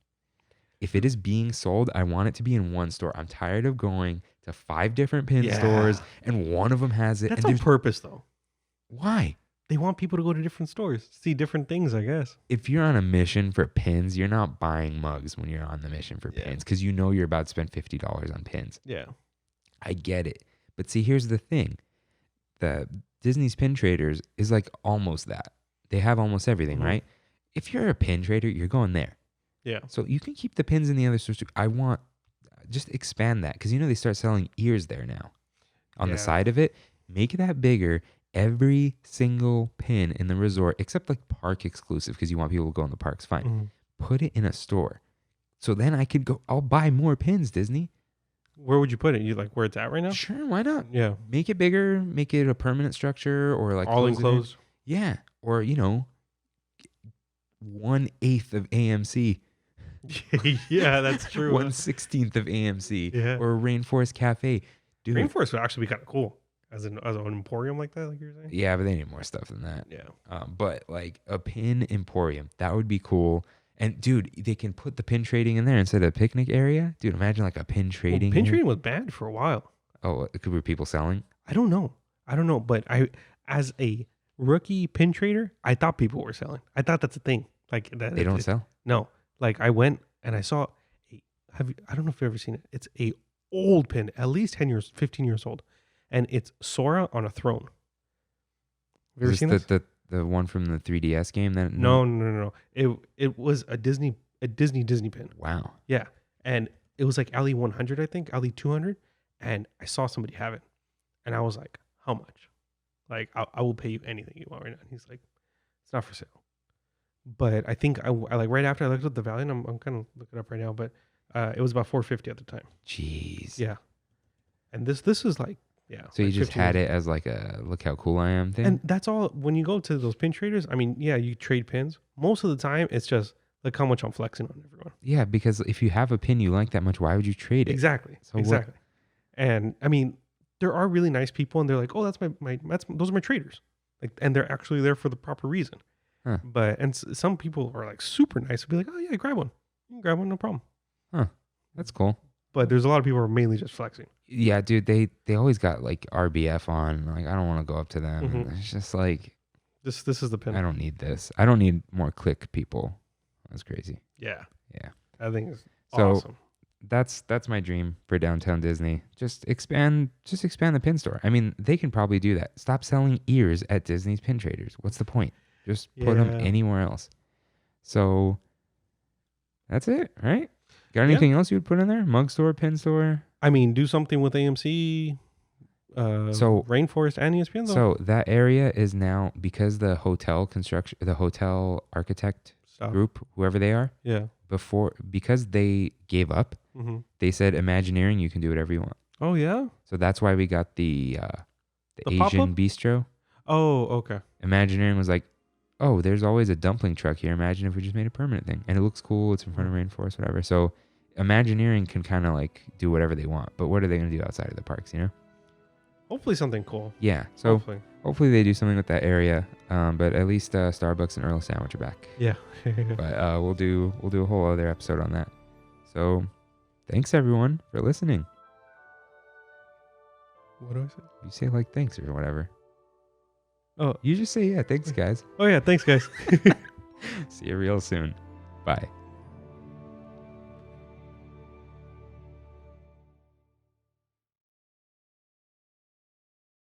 If it is being sold, I want it to be in one store. I'm tired of going to 5 different pin stores and one of them has it. That's and on purpose, though. Why? They want people to go to different stores, see different things, I guess. If you're on a mission for pins, you're not buying mugs when you're on the mission for pins because you know you're about to spend $50 on pins. Yeah. I get it. But see, here's the thing. The Disney's Pin Traders is like almost that. They have almost everything, right? If you're a pin trader, you're going there. Yeah. So you can keep the pins in the other stores too. I want, just expand that because they start selling ears there now. On the side of it, make that bigger. Every single pin in the resort, except like park exclusive because you want people to go in the parks, fine. Put it in a store. So then I could go, I'll buy more pins, Disney. Where would you put it? You like where it's at right now? Sure, why not? Yeah. Make it bigger, make it a permanent structure or like all enclosed. Yeah. Or, 1/8 of AMC. Yeah, that's true. 1/16 of AMC. Yeah. Or a Rainforest Cafe. Dude. Rainforest would actually be kind of cool as an emporium like that, like you were saying. Yeah, but they need more stuff than that. Yeah. But like a pin emporium, that would be cool. And dude, they can put the pin trading in there instead of a picnic area. Dude, imagine like a pin trading. Pin trading was banned for a while. Oh, were people selling? I don't know. But as a rookie pin trader, I thought people were selling. I thought that's a thing. Like that. They don't sell? No. Like I went and I saw. I don't know if you've ever seen it. It's a old pin, at least 10 years, 15 years old, and it's Sora on a throne. Have you ever seen this? The one from the 3DS game? No. It was a Disney pin. Wow. Yeah, and it was like Ali 100, I think, Ali 200, and I saw somebody have it, and I was like, "How much?" Like, I will pay you anything you want right now. And he's like, "It's not for sale." But I think I like right after I looked up the value, and I'm kind of looking it up right now, but it was about $450 at the time. Jeez. Yeah, and this is like. Yeah. So you just had it as like a look how cool I am thing? And that's all. When you go to those pin traders, I mean, yeah, you trade pins. Most of the time, it's just look how much I'm flexing on everyone. Yeah, because if you have a pin you like that much, why would you trade it? Exactly. So exactly. And I mean, there are really nice people, and they're like, "Oh, those are my traders," like, and they're actually there for the proper reason. Huh. But some people are like super nice. They'll be like, "Oh yeah, grab one. You can grab one, no problem." Huh. That's cool. But there's a lot of people who are mainly just flexing. Yeah, dude, they always got like RBF on. Like, I don't want to go up to them. It's just like this is the pin. I don't need this. I don't need more click people. That's crazy. Yeah. Yeah. I think it's so awesome. That's my dream for downtown Disney. Just expand the pin store. I mean, they can probably do that. Stop selling ears at Disney's Pin Traders. What's the point? Just put them anywhere else. So that's it, right? Got anything else you would put in there? Mug store, pin store? I mean, do something with AMC, so Rainforest and ESPN though. So that area is now, because the hotel architect group, whoever they are, because they gave up, they said Imagineering, you can do whatever you want. Oh yeah. So that's why we got the Asian pop-up? bistro. Oh, okay. Imagineering was like, oh, there's always a dumpling truck here. Imagine if we just made a permanent thing. And it looks cool. It's in front of Rainforest, whatever. So Imagineering can kind of like do whatever they want. But what are they going to do outside of the parks, Hopefully something cool. Yeah. So hopefully they do something with that area. But at least Starbucks and Earl Sandwich are back. Yeah. But we'll do a whole other episode on that. So thanks everyone for listening. What do I say? You say like thanks or whatever. Oh, you just say, yeah, thanks guys. Oh yeah, thanks guys. See you real soon. Bye.